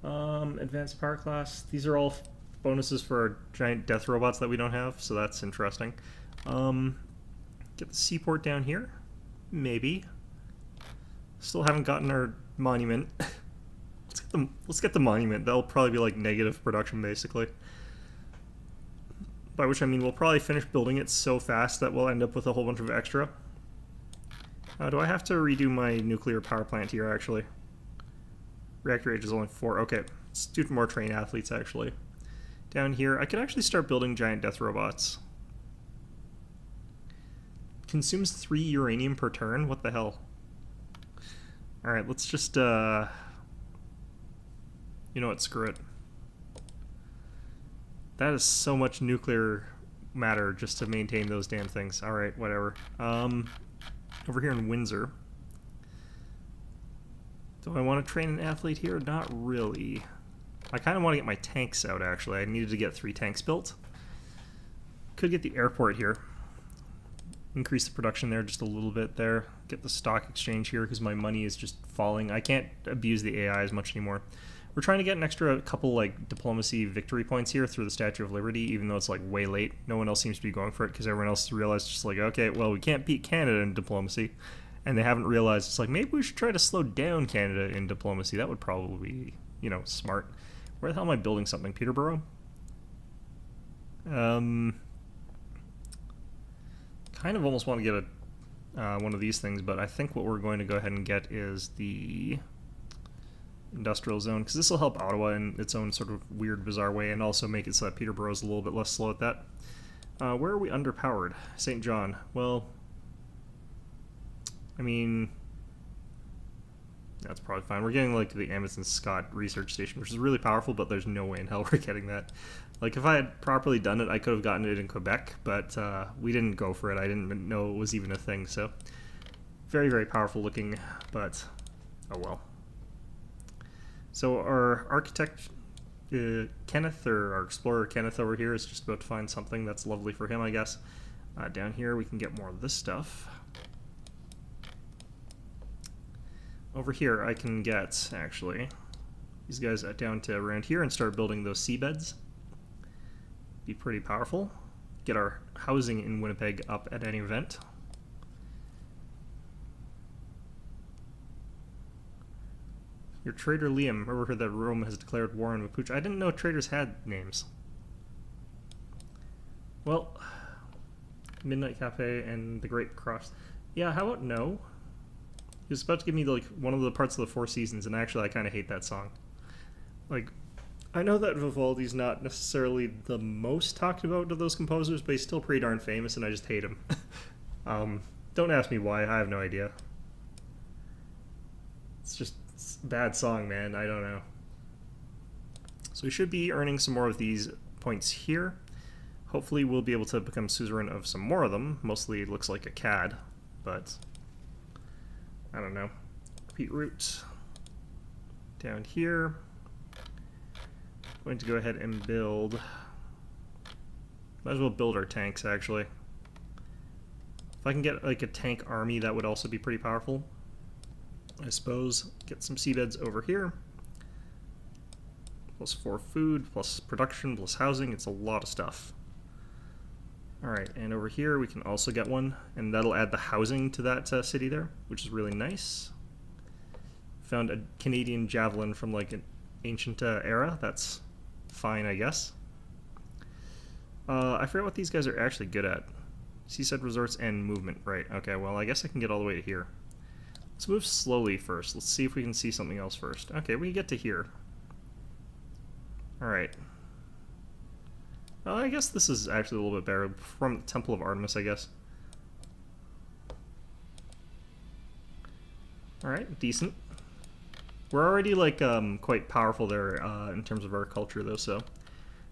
Advanced power class. These are all bonuses for our giant death robots that we don't have, so that's interesting. Get the seaport down here. Maybe. Still haven't gotten our monument. Let's get the monument. That'll probably be like negative production, basically. By which I mean we'll probably finish building it so fast that we'll end up with a whole bunch of extra. Do I have to redo my nuclear power plant here, actually? Reactor age is only 4. Okay, let's do more train athletes, actually. Down here, I could actually start building giant death robots. Consumes 3 uranium per turn? What the hell? Alright, let's just, you know what, screw it. That is so much nuclear matter just to maintain those damn things. Alright, whatever. Over here in Windsor. Do I want to train an athlete here? Not really. I kind of want to get my tanks out, actually. I needed to get 3 tanks built. Could get the airport here. Increase the production there just a little bit there. Get the stock exchange here because my money is just falling. I can't abuse the AI as much anymore. We're trying to get an extra couple like diplomacy victory points here through the Statue of Liberty, even though it's like way late. No one else seems to be going for it because everyone else realized just like, okay, well, we can't beat Canada in diplomacy. And they haven't realized it's like, maybe we should try to slow down Canada in diplomacy. That would probably be, you know, smart. Where the hell am I building something? Peterborough? Kind of almost want to get a one of these things, but I think what we're going to go ahead and get is the industrial zone, because this will help Ottawa in its own sort of weird, bizarre way, and also make it so that Peterborough is a little bit less slow at that. Where are we underpowered? St. John. Well, I mean, that's probably fine. We're getting like the Amundsen Scott research station, which is really powerful, but there's no way in hell we're getting that. Like, if I had properly done it, I could have gotten it in Quebec, but we didn't go for it. I didn't know it was even a thing, so very, very powerful looking, but oh well. So our architect, Kenneth, or our explorer Kenneth over here is just about to find something that's lovely for him, I guess. Down here we can get more of this stuff. Over here I can get, actually, these guys down to around here and start building those seabeds. Be pretty powerful. Get our housing in Winnipeg up at any event. Your trader Liam, overheard that Rome has declared war on Mapuche. I didn't know traders had names. Well, Midnight Cafe and the Great Cross. Yeah, how about no? He was about to give me like one of the parts of the Four Seasons, and actually I kind of hate that song. Like, I know that Vivaldi's not necessarily the most talked about of those composers, but he's still pretty darn famous, and I just hate him. Don't ask me why, I have no idea. It's just a bad song, man, I don't know. So we should be earning some more of these points here. Hopefully we'll be able to become suzerain of some more of them. Mostly it looks like a CAD, but I don't know. Repeat route. Down here. Going to go ahead and build. Might as well build our tanks, actually. If I can get like a tank army, that would also be pretty powerful, I suppose. Get some seabeds over here. Plus 4 food, plus production, plus housing. It's a lot of stuff. Alright, and over here we can also get one, and that'll add the housing to that city there, which is really nice. Found a Canadian javelin from like an ancient era. That's fine, I guess. I forget what these guys are actually good at. Seaside resorts and movement. Right, okay, well I guess I can get all the way to here. Let's move slowly first. Let's see if we can see something else first. Okay, we can get to here. Alright. I guess this is actually a little bit better. From the Temple of Artemis, I guess. Alright, decent. We're already like quite powerful there in terms of our culture though, so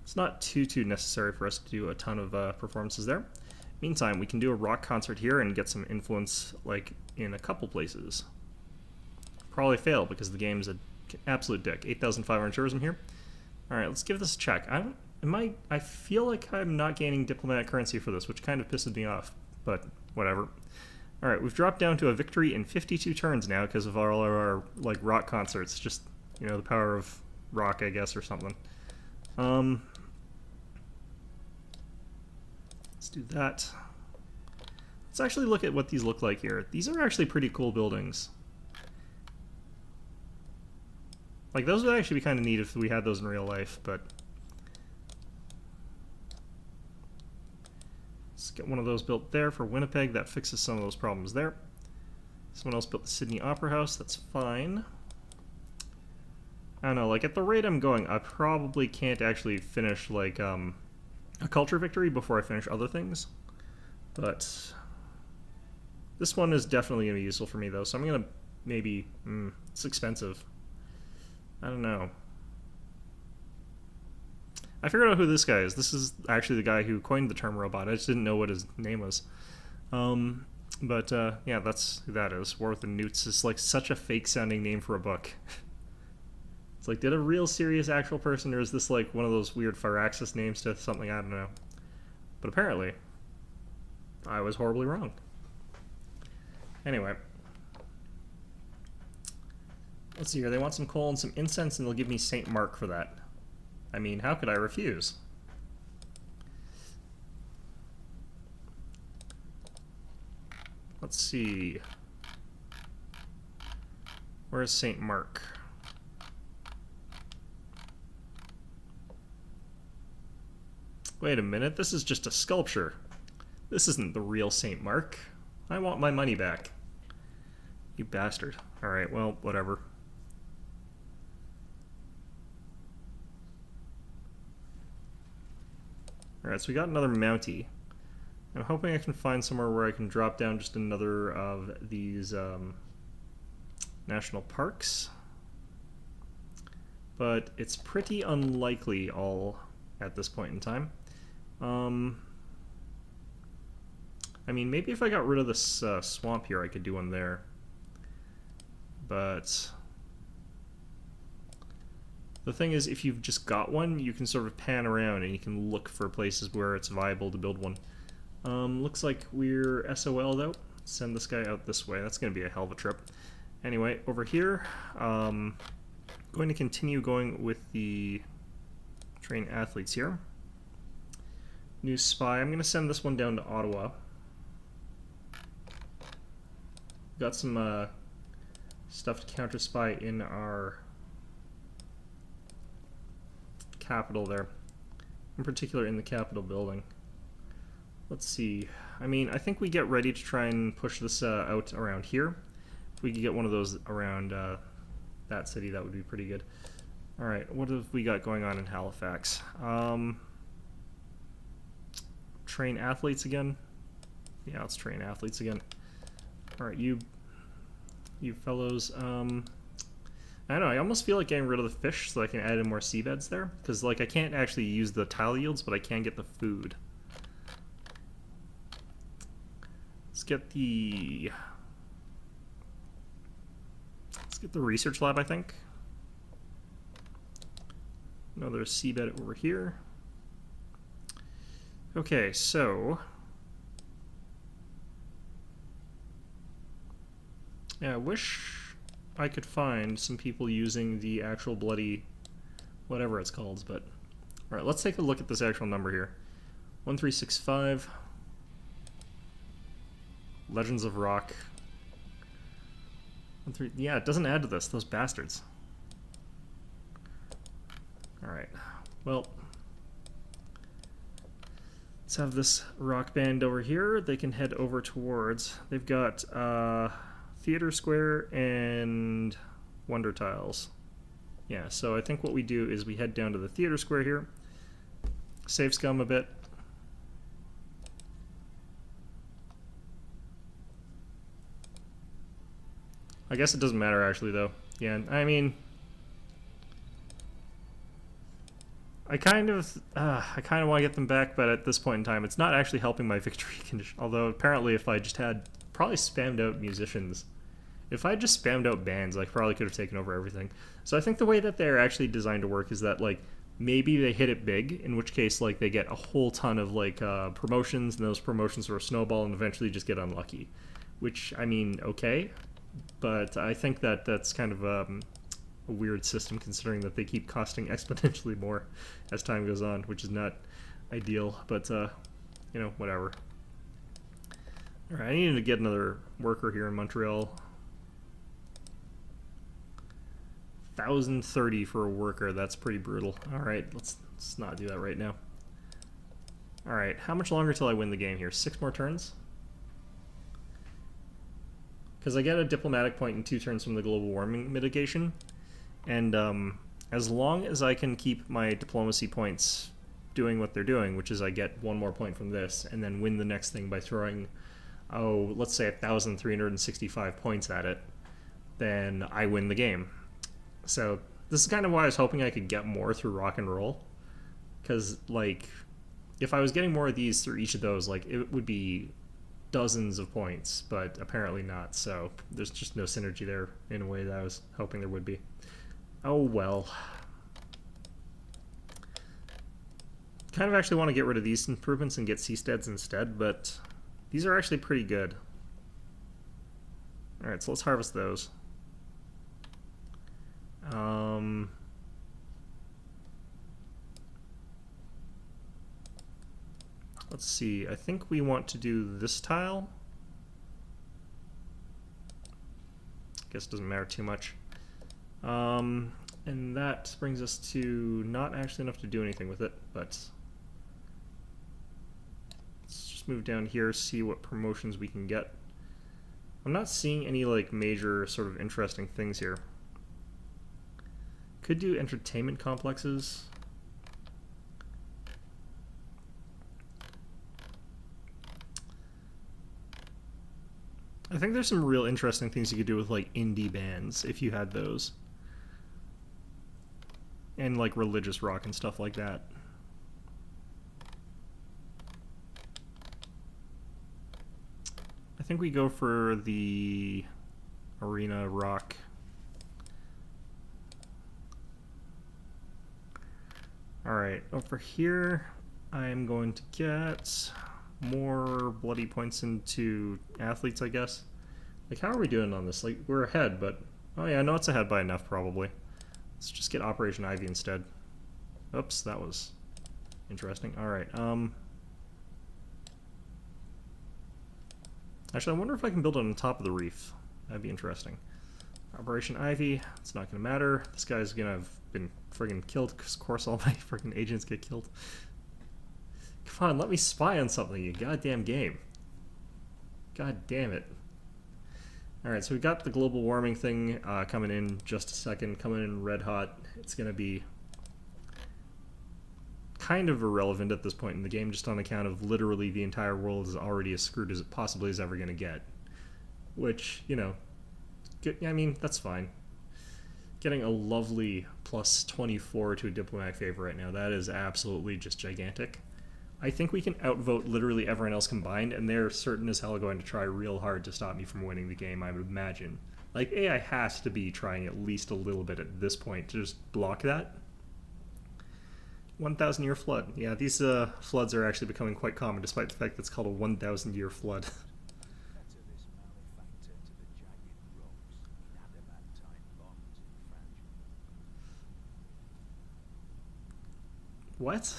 it's not too necessary for us to do a ton of performances there. Meantime, we can do a rock concert here and get some influence like in a couple places. Probably fail because the game is an absolute dick. 8,500 tourism here. Alright, let's give this a check. I feel like I'm not gaining diplomatic currency for this, which kind of pisses me off, but whatever. Alright, we've dropped down to a victory in 52 turns now because of all of our like rock concerts. Just, you know, the power of rock, I guess, or something. Let's do that. Let's actually look at what these look like here. These are actually pretty cool buildings. Like, those would actually be kind of neat if we had those in real life, but let's get one of those built there for Winnipeg. That fixes some of those problems there. Someone else built the Sydney Opera House. That's fine. I don't know, like, at the rate I'm going, I probably can't actually finish, like, a culture victory before I finish other things. But this one is definitely going to be useful for me, though, so I'm going to maybe... it's expensive. I don't know. I figured out who this guy is. This is actually the guy who coined the term robot. I just didn't know what his name was. Yeah, that's who that is. War with the Newts is like such a fake-sounding name for a book. It's like, did a real serious actual person, or is this like one of those weird Firaxis names to something? I don't know. But apparently, I was horribly wrong. Anyway. Let's see here. They want some coal and some incense, and they'll give me St. Mark for that. I mean, how could I refuse? Let's see. Where's St. Mark? Wait a minute, this is just a sculpture. This isn't the real St. Mark. I want my money back. You bastard. Alright, well, whatever. Alright, so we got another Mountie. I'm hoping I can find somewhere where I can drop down just another of these national parks. But it's pretty unlikely all at this point in time. I mean, maybe if I got rid of this swamp here, I could do one there. But the thing is, if you've just got one, you can sort of pan around and you can look for places where it's viable to build one. Looks like we're SOL'd out. Send this guy out this way. That's going to be a hell of a trip. Anyway, over here, going to continue going with the train athletes here. New spy. I'm going to send this one down to Ottawa. Got some stuff to counter spy in our capital there. In particular in the Capitol building. Let's see. I mean, I think we get ready to try and push this out around here. If we could get one of those around that city, that would be pretty good. Alright, what have we got going on in Halifax? Train athletes again? Yeah, let's train athletes again. Alright, you fellows, I don't know, I almost feel like getting rid of the fish so I can add in more seabeds there. Because, like, I can't actually use the tile yields, but I can get the food. Let's get the research lab, I think. Another seabed over here. Okay, so yeah, I wish I could find some people using the actual bloody whatever it's called, but alright, let's take a look at this actual number here. 1365 Legends of Rock. Yeah, it doesn't add to this, those bastards. Alright, well, let's have this rock band over here. They can head over towards, they've got Theater Square and Wonder Tiles. Yeah, so I think what we do is we head down to the Theater Square here, save scum a bit. I guess it doesn't matter actually though. Yeah, I mean, I kind of want to get them back, but at this point in time, it's not actually helping my victory condition. Although apparently, if I just had probably spammed out musicians, if I just spammed out bands, I probably could have taken over everything. So I think the way that they're actually designed to work is that like maybe they hit it big, in which case like they get a whole ton of like promotions, and those promotions sort of snowball and eventually just get unlucky. Which I mean, okay, but I think that that's kind of a weird system considering that they keep costing exponentially more as time goes on, which is not ideal, but you know, whatever. Alright, I need to get another worker here in Montreal. 1,030 for a worker, that's pretty brutal. Alright, let's not do that right now. Alright, how much longer till I win the game here? 6 more turns? Because I get a diplomatic point in 2 turns from the global warming mitigation. And As long as I can keep my diplomacy points doing what they're doing, which is I get 1 more point from this, and then win the next thing by throwing, oh, let's say 1,365 points at it, then I win the game. So this is kind of why I was hoping I could get more through rock and roll, because like if I was getting more of these through each of those, like it would be dozens of points, but apparently not. So there's just no synergy there in a way that I was hoping there would be. Oh well. Kind of actually want to get rid of these improvements and get seasteads instead, but these are actually pretty good. Alright, so let's harvest those. Let's see, I think we want to do this tile. Guess it doesn't matter too much. And that brings us to not actually enough to do anything with it, but let's just move down here, see what promotions we can get. I'm not seeing any like major sort of interesting things here. Could do entertainment complexes. I think there's some real interesting things you could do with like indie bands if you had those. And like religious rock and stuff like that. I think we go for the arena rock. Alright, over here I'm going to get more bloody points into athletes, I guess. Like, how are we doing on this? Like, we're ahead, but... Oh yeah, no, it's ahead by enough, probably. Let's just get Operation Ivy instead. Oops, that was interesting. Alright, actually, I wonder if I can build it on top of the reef. That'd be interesting. Operation Ivy, it's not gonna matter. This guy's gonna have been friggin' killed, because of course all my friggin' agents get killed. Come on, let me spy on something, you goddamn game. God damn it. Alright, so we've got the global warming thing coming in just a second, coming in red hot. It's going to be kind of irrelevant at this point in the game, just on account of literally the entire world is already as screwed as it possibly is ever going to get. Which, you know, I mean, that's fine. Getting a lovely plus 24 to a diplomatic favor right now, that is absolutely just gigantic. I think we can outvote literally everyone else combined, and they're certain as hell going to try real hard to stop me from winning the game, I would imagine. Like, AI has to be trying at least a little bit at this point to just block that. 1,000 year flood. Yeah, these floods are actually becoming quite common, despite the fact that it's called a 1,000 year flood. What?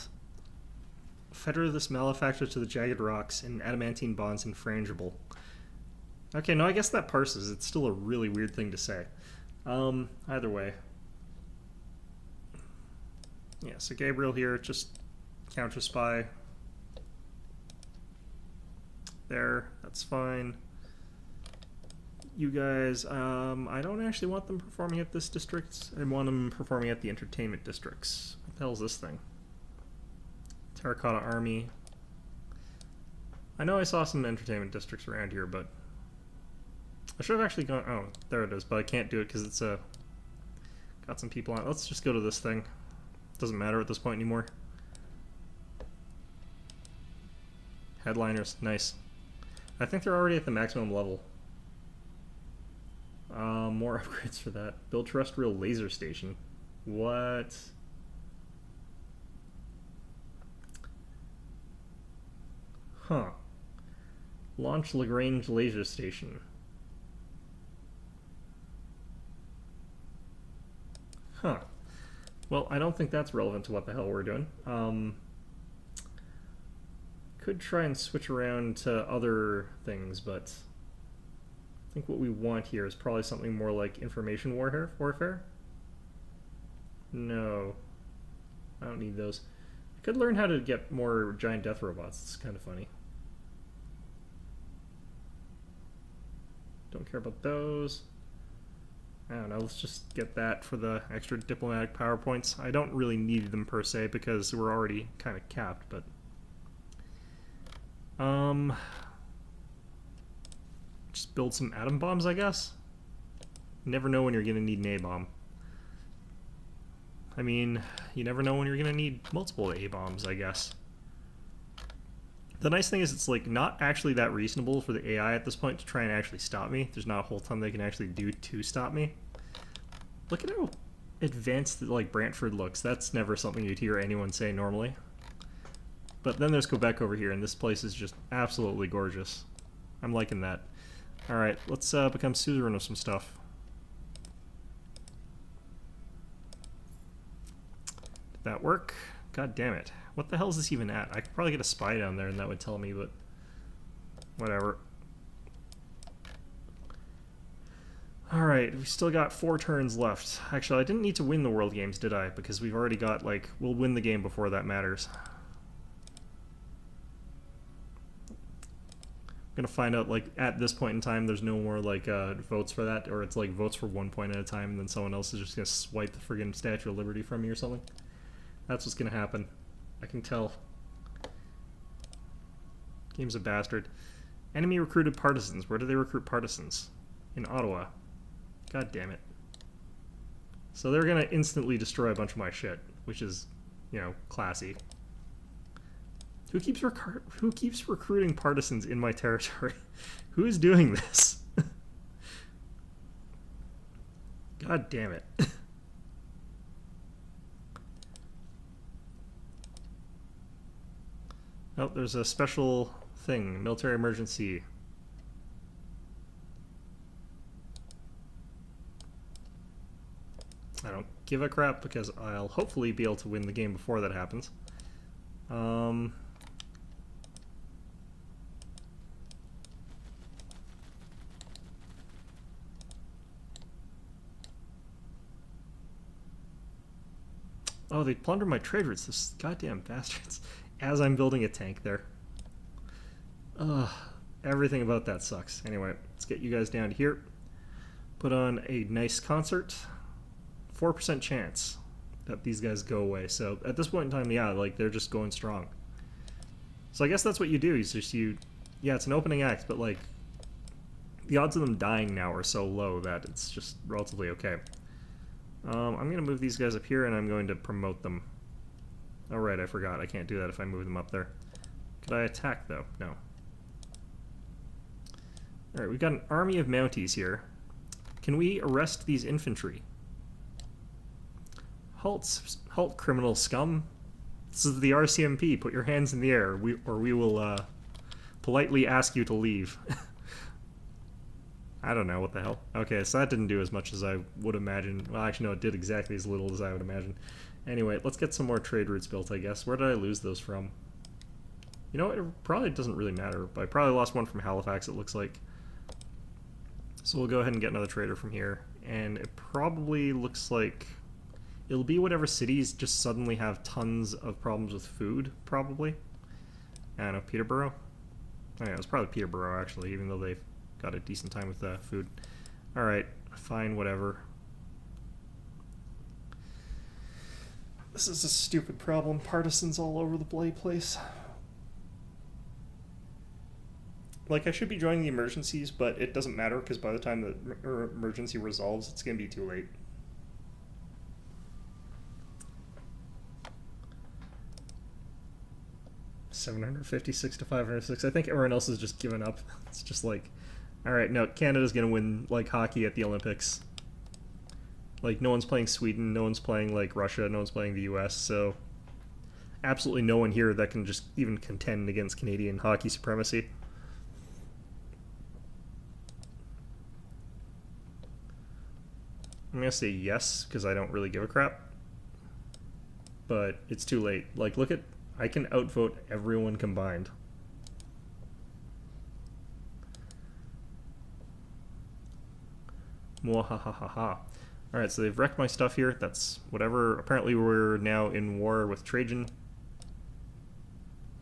Fetter this malefactor to the jagged rocks and adamantine bonds infrangible. Okay, no, I guess that parses. It's still a really weird thing to say. Either way. Yeah, so Gabriel here, just counter spy. There, that's fine. You guys, I don't actually want them performing at this district. I want them performing at the entertainment districts. What the hell is this thing? Terracotta Army. I know I saw some entertainment districts around here, but I should have actually gone... Oh, there it is, but I can't do it because it's got some people on it. Let's just go to this thing. Doesn't matter at this point anymore. Headliners, nice. I think they're already at the maximum level. More upgrades for that. Build terrestrial laser station. What? Huh. Launch Lagrange laser station. Huh. Well, I don't think that's relevant to what the hell we're doing. Could try and switch around to other things, but I think what we want here is probably something more like information warfare. No. I don't need those. I could learn how to get more giant death robots. It's kind of funny. Don't care about those. I don't know, let's just get that for the extra diplomatic power points. I don't really need them per se because we're already kind of capped, but... just build some atom bombs, I guess? You never know when you're going to need an A-bomb. I mean, you never know when you're going to need multiple A-bombs, I guess. The nice thing is it's like not actually that reasonable for the AI at this point to try and actually stop me. There's not a whole ton they can actually do to stop me. Look at how advanced like Brantford looks. That's never something you'd hear anyone say normally. But then there's Quebec over here, and this place is just absolutely gorgeous. I'm liking that. Alright, let's become suzerain of some stuff. Did that work? God damn it. What the hell is this even at? I could probably get a spy down there and that would tell me, but whatever. Alright, we still got 4 turns left. Actually, I didn't need to win the World Games, did I? Because we've already got, like, we'll win the game before that matters. I'm gonna find out, like, at this point in time, there's no more, like, votes for that, or it's, like, votes for 1 point at a time, and then someone else is just gonna swipe the friggin' Statue of Liberty from me or something. That's what's gonna happen. I can tell. Game's a bastard. Enemy recruited partisans. Where do they recruit partisans? In Ottawa. God damn it. So they're gonna instantly destroy a bunch of my shit, which is, you know, classy. Who keeps recruiting partisans in my territory? Who is doing this? God damn it. Oh, there's a special thing. Military emergency. I don't give a crap because I'll hopefully be able to win the game before that happens. Oh, they plundered my trade routes, those goddamn bastards. As I'm building a tank there. Ugh, everything about that sucks. Anyway, let's get you guys down to here. Put on a nice concert. 4% chance that these guys go away. So at this point in time, yeah, like they're just going strong. So I guess that's what you do. Is just yeah, it's an opening act, but like the odds of them dying now are so low that it's just relatively okay. I'm going to move these guys up here and I'm going to promote them. Oh right, I forgot. I can't do that if I move them up there. Could I attack though? No. Alright, we've got an army of Mounties here. Can we arrest these infantry? Halt, criminal scum. This is the RCMP. Put your hands in the air, or we will politely ask you to leave. I don't know, what the hell. Okay, so that didn't do as much as I would imagine. Well, actually, no, it did exactly as little as I would imagine. Anyway, let's get some more trade routes built, I guess. Where did I lose those from? You know what? It probably doesn't really matter, but I probably lost one from Halifax, it looks like. So we'll go ahead and get another trader from here. And it probably looks like it'll be whatever cities just suddenly have tons of problems with food, probably. I don't know, Peterborough? Oh yeah, it was probably Peterborough, actually, even though they've got a decent time with food. Alright, fine, whatever. This is a stupid problem. Partisans all over the bloody place. Like, I should be joining the emergencies, but it doesn't matter, because by the time the emergency resolves, it's going to be too late. $756 to $506. I think everyone else has just given up. It's just like, alright, no, Canada's going to win, like, hockey at the Olympics. Like, no one's playing Sweden, no one's playing, like, Russia, no one's playing the US, so absolutely no one here that can just even contend against Canadian hockey supremacy. I'm going to say yes, because I don't really give a crap. But it's too late. Like, look at... I can outvote everyone combined. Mwahahaha. Alright, so they've wrecked my stuff here. That's whatever. Apparently we're now in war with Trajan.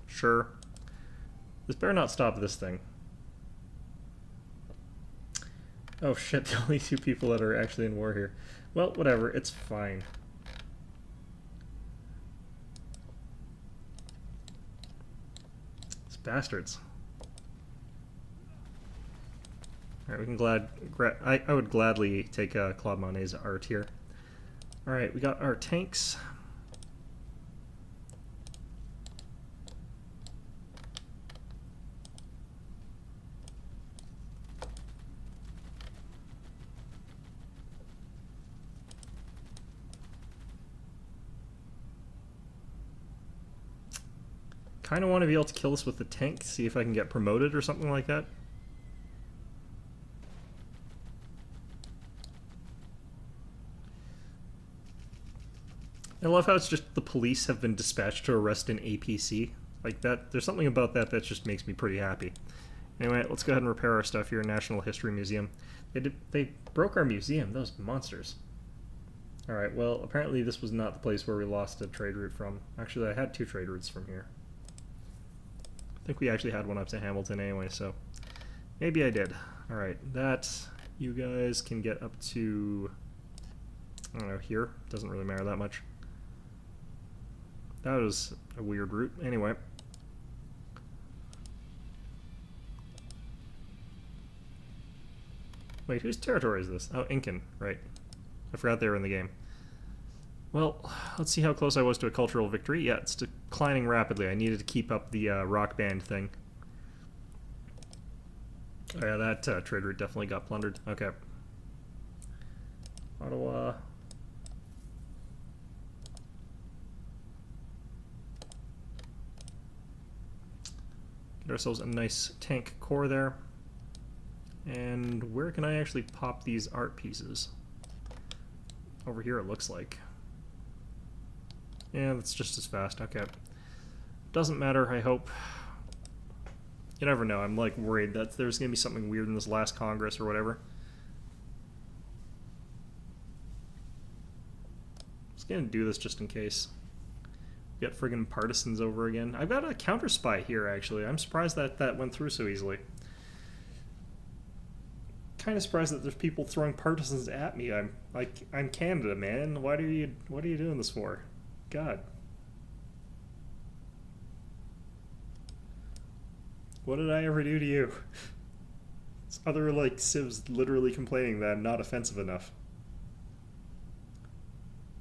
Sure. This better not stop this thing. Oh shit, the only two people that are actually in war here. Well, whatever, it's fine. These bastards. Alright, we can I would gladly take Claude Monet's art here. Alright, we got our tanks. Kind of want to be able to kill this with the tank, see if I can get promoted or something like that. I love how it's just the police have been dispatched to arrest an APC. Like that, there's something about that that just makes me pretty happy. Anyway, let's go ahead and repair our stuff here in National History Museum. They broke our museum, those monsters. Alright, well, apparently this was not the place where we lost a trade route from. Actually, I had 2 trade routes from here. I think we actually had one up to Hamilton anyway, so maybe I did. Alright, that you guys can get up to, I don't know, here. Doesn't really matter that much. That was a weird route. Anyway. Wait, whose territory is this? Oh, Incan, right. I forgot they were in the game. Well, let's see how close I was to a cultural victory. Yeah, it's declining rapidly. I needed to keep up the rock band thing. Oh yeah, that trade route definitely got plundered. Okay. Ottawa. Get ourselves a nice tank core there. And where can I actually pop these art pieces? Over here it looks like. Yeah, that's just as fast. Okay. Doesn't matter, I hope. You never know. I'm like worried that there's going to be something weird in this last Congress or whatever. Just going to do this just in case. We got friggin' partisans over again. I've got a counter spy here, actually. I'm surprised that that went through so easily. Kind of surprised that there's people throwing partisans at me. I'm Canada, man. What are you doing this for? God. What did I ever do to you? This other like civs literally complaining that I'm not offensive enough.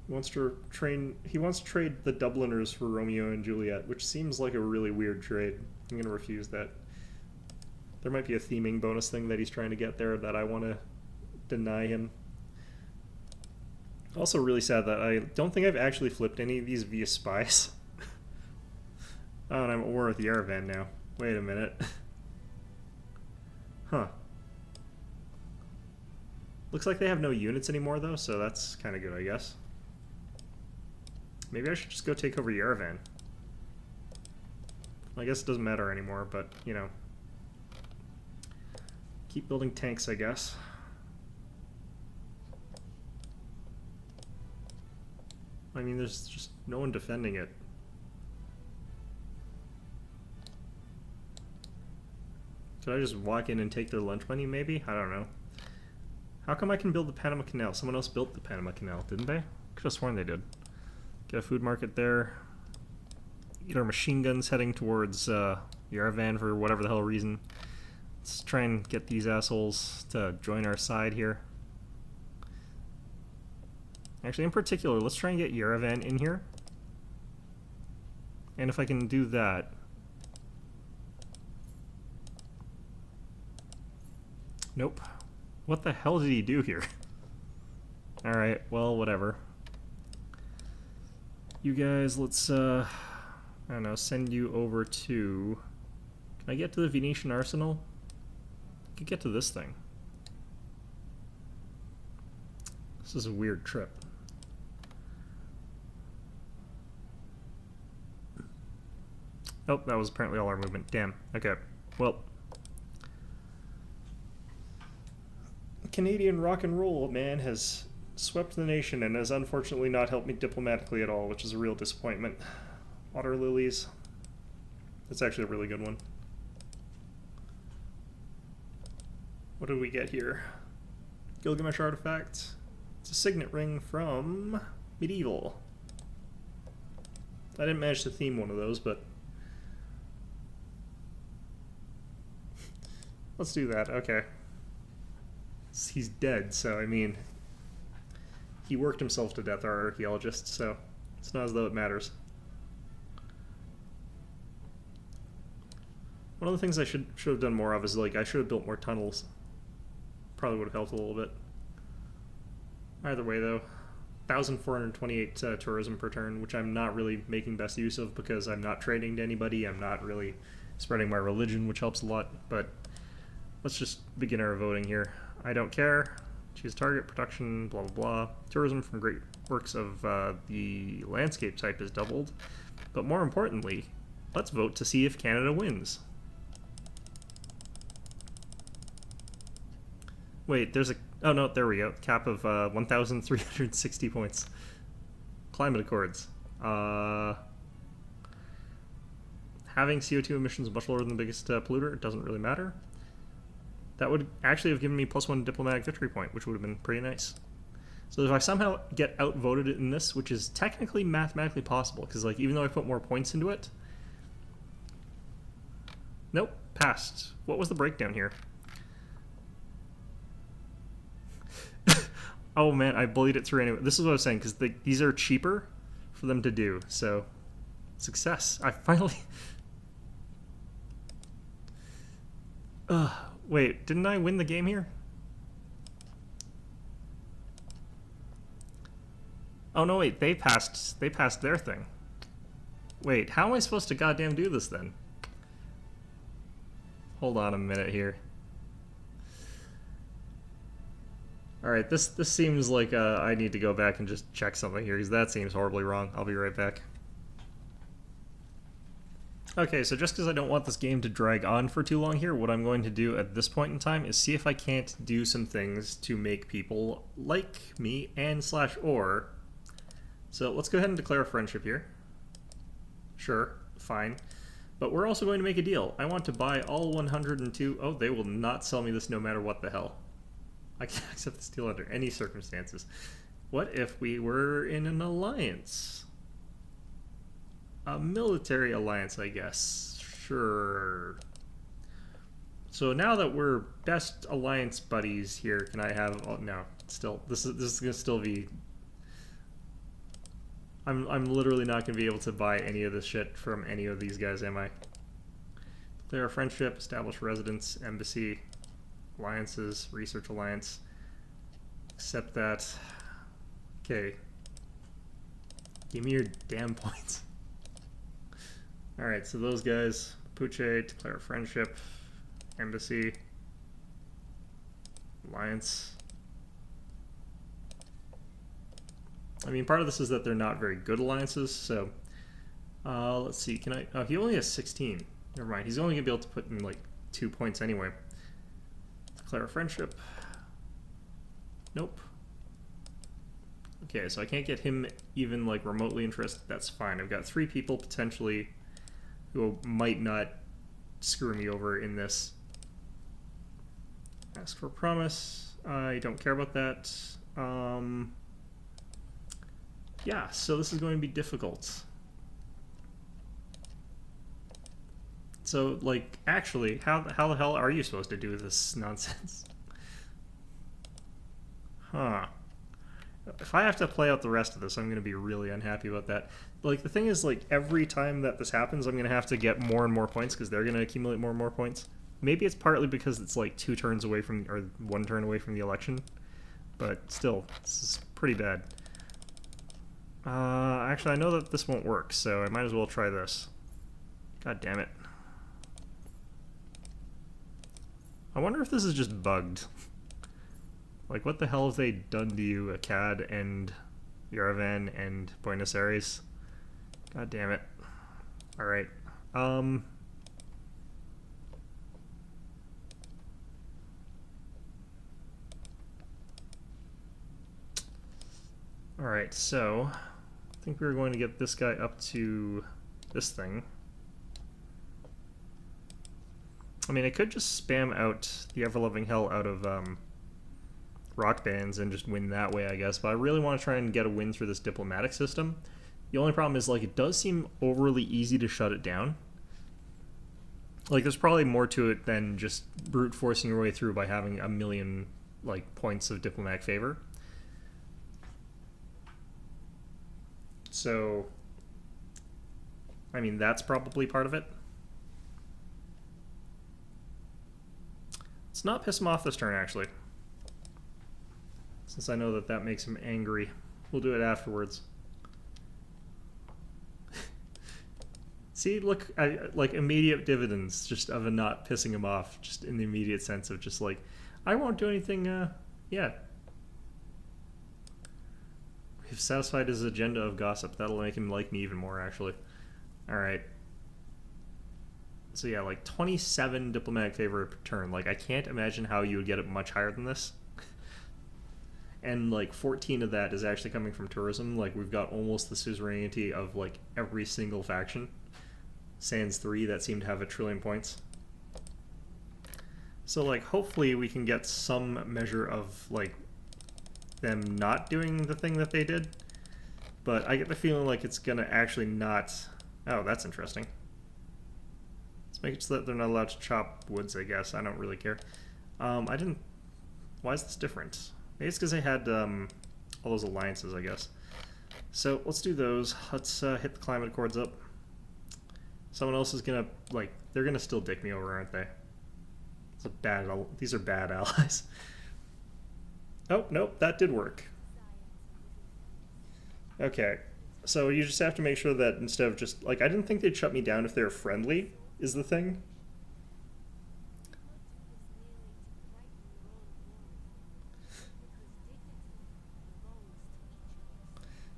He wants to trade the Dubliners for Romeo and Juliet, which seems like a really weird trade. I'm gonna refuse that. There might be a theming bonus thing that he's trying to get there that I want to deny him. Also really sad that I don't think I've actually flipped any of these via spies. Oh, and I'm at war with Yerevan now. Wait a minute. Huh. Looks like they have no units anymore though, so that's kind of good, I guess. Maybe I should just go take over Yerevan. I guess it doesn't matter anymore, but, you know. Keep building tanks, I guess. I mean, there's just no one defending it. Could I just walk in and take their lunch money, maybe? I don't know. How come I can build the Panama Canal? Someone else built the Panama Canal, didn't they? Could have sworn they did. Get a food market there. Get our machine guns heading towards Yerevan for whatever the hell reason. Let's try and get these assholes to join our side here. Actually, in particular, let's try and get Yerevan in here. And if I can do that... Nope. What the hell did he do here? Alright, well, whatever. You guys, let's, I don't know, send you over to... Can I get to the Venetian Arsenal? I could get to this thing. This is a weird trip. Oh, that was apparently all our movement. Damn. Okay. Well. Canadian rock and roll, man, has swept the nation and has unfortunately not helped me diplomatically at all, which is a real disappointment. Water lilies. That's actually a really good one. What did we get here? Gilgamesh artifact. It's a signet ring from Medieval. I didn't manage to theme one of those, but let's do that. Okay. He's dead, so I mean, he worked himself to death, our archaeologist, so it's not as though it matters. One of the things I should have done more of is, like, I should have built more tunnels. Probably would have helped a little bit. Either way, though, 1,428 tourism per turn, which I'm not really making best use of because I'm not trading to anybody. I'm not really spreading my religion, which helps a lot. But let's just begin our voting here. I don't care. Choose target, production, blah, blah, blah. Tourism from great works of the landscape type is doubled. But more importantly, let's vote to see if Canada wins. Wait, there's a... Oh, no, there we go. Cap of 1,360 points. Climate Accords. Having CO2 emissions much lower than the biggest polluter, it doesn't really matter. That would actually have given me +1 diplomatic victory point, which would have been pretty nice. So if I somehow get outvoted in this, which is technically mathematically possible, because, like, even though I put more points into it... Nope, passed. What was the breakdown here? Oh man, I bullied it through anyway. This is what I was saying, because these are cheaper for them to do, so... Success. I finally... Wait, didn't I win the game here? Oh no, wait, they passed their thing. Wait, how am I supposed to goddamn do this then? Hold on a minute here. Alright, this seems like I need to go back and just check something here, because that seems horribly wrong. I'll be right back. Okay, so just because I don't want this game to drag on for too long here, what I'm going to do at this point in time is see if I can't do some things to make people like me and /or. So let's go ahead and declare a friendship here. Sure, fine. But we're also going to make a deal. I want to buy all 102... Oh, they will not sell me this no matter what the hell. I can't accept this deal under any circumstances. What if we were in an alliance? A military alliance, I guess. Sure. So now that we're best alliance buddies here, can I have... Oh, no, still. This is going to still be... I'm literally not going to be able to buy any of this shit from any of these guys, am I? Declare a friendship, establish residence, embassy, alliances, research alliance. Accept that. Okay. Give me your damn points. Alright, so those guys, Puche, declare a friendship, embassy, alliance. I mean, part of this is that they're not very good alliances, so let's see, can I... Oh, he only has 16. Never mind, he's only going to be able to put in, like, 2 points anyway. Declare a friendship. Nope. Okay, so I can't get him even, like, remotely interested. That's fine. I've got 3 people, potentially, who might not screw me over in this. Ask for a promise. I don't care about that. Yeah, so this is going to be difficult. So, like, actually, how the hell are you supposed to do this nonsense? Huh. If I have to play out the rest of this, I'm going to be really unhappy about that. Like, the thing is, like, every time that this happens, I'm going to have to get more and more points, because they're going to accumulate more and more points. Maybe it's partly because it's, like, 2 turns away from, or 1 turn away from the election. But still, this is pretty bad. Actually, I know that this won't work, so I might as well try this. God damn it. I wonder if this is just bugged. Like, what the hell have they done to you, Akkad and Yerevan and Buenos Aires? God damn it. Alright. Alright, so... I think we were going to get this guy up to this thing. I mean, I could just spam out the ever-loving hell out of rock bands and just win that way, I guess. But I really want to try and get a win through this diplomatic system. The only problem is, like, it does seem overly easy to shut it down. Like, there's probably more to it than just brute forcing your way through by having a million, like, points of diplomatic favor. So, I mean, that's probably part of it. Let's not piss him off this turn, actually. Since I know that that makes him angry. We'll do it afterwards. See, look, like immediate dividends just of a not pissing him off, just in the immediate sense of just like, I won't do anything yet. We've satisfied his agenda of gossip. That'll make him like me even more, actually. Alright. So yeah, like 27 diplomatic favor per turn. Like, I can't imagine how you would get it much higher than this. And like 14 of that is actually coming from tourism. Like, we've got almost the suzerainty of like every single faction. Sans 3 that seem to have 1 trillion points. So like, hopefully we can get some measure of like them not doing the thing that they did. But I get the feeling like it's gonna actually not... Oh, that's interesting. Let's make it so that they're not allowed to chop woods, I guess. I don't really care. I didn't... Why is this different? Maybe it's because I had all those alliances, I guess. So let's do those. Let's hit the climate accords up. Someone else is gonna, like, they're gonna still dick me over, aren't they? These are bad allies. Oh, nope, that did work. Okay, so you just have to make sure that instead of just, like, I didn't think they'd shut me down if they were friendly, is the thing.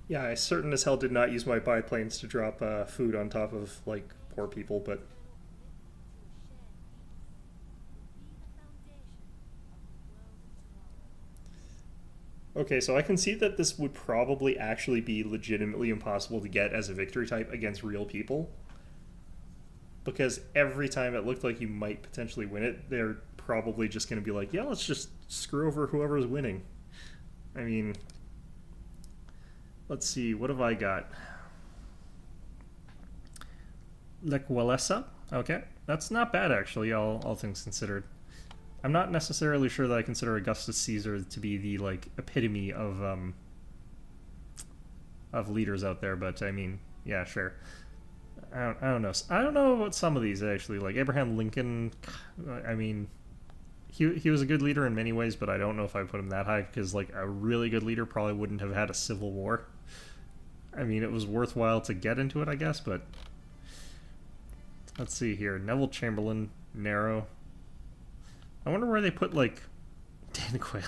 Yeah, I certain as hell did not use my biplanes to drop food on top of, like, poor people, but... Okay, so I can see that this would probably actually be legitimately impossible to get as a victory type against real people. Because every time it looked like you might potentially win it, they're probably just going to be like, yeah, let's just screw over whoever's winning. I mean... Let's see, what have I got? Lequalesa? Okay, that's not bad actually, all things considered. I'm not necessarily sure that I consider Augustus Caesar to be the like epitome of leaders out there, but I mean, yeah, sure. I don't know. I don't know about some of these actually. Like Abraham Lincoln, I mean, he was a good leader in many ways, but I don't know if I put him that high because like a really good leader probably wouldn't have had a civil war. I mean, it was worthwhile to get into it, I guess, but let's see here. Neville Chamberlain, Nero. I wonder where they put like Dan Quayle.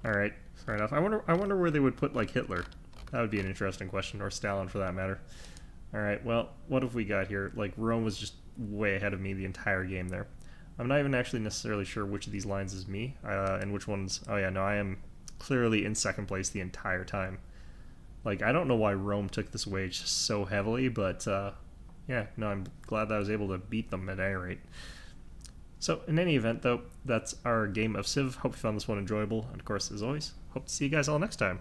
All right, fair enough. I wonder where they would put like Hitler. That would be an interesting question, or Stalin for that matter. All right, well, what have we got here? Like Rome was just way ahead of me the entire game there. I'm not even actually necessarily sure which of these lines is me, and which ones... Oh yeah, no, I am clearly in second place the entire time. Like, I don't know why Rome took this wage so heavily, but, yeah, no, I'm glad that I was able to beat them at any rate. So, in any event, though, that's our game of Civ. Hope you found this one enjoyable, and of course, as always, hope to see you guys all next time.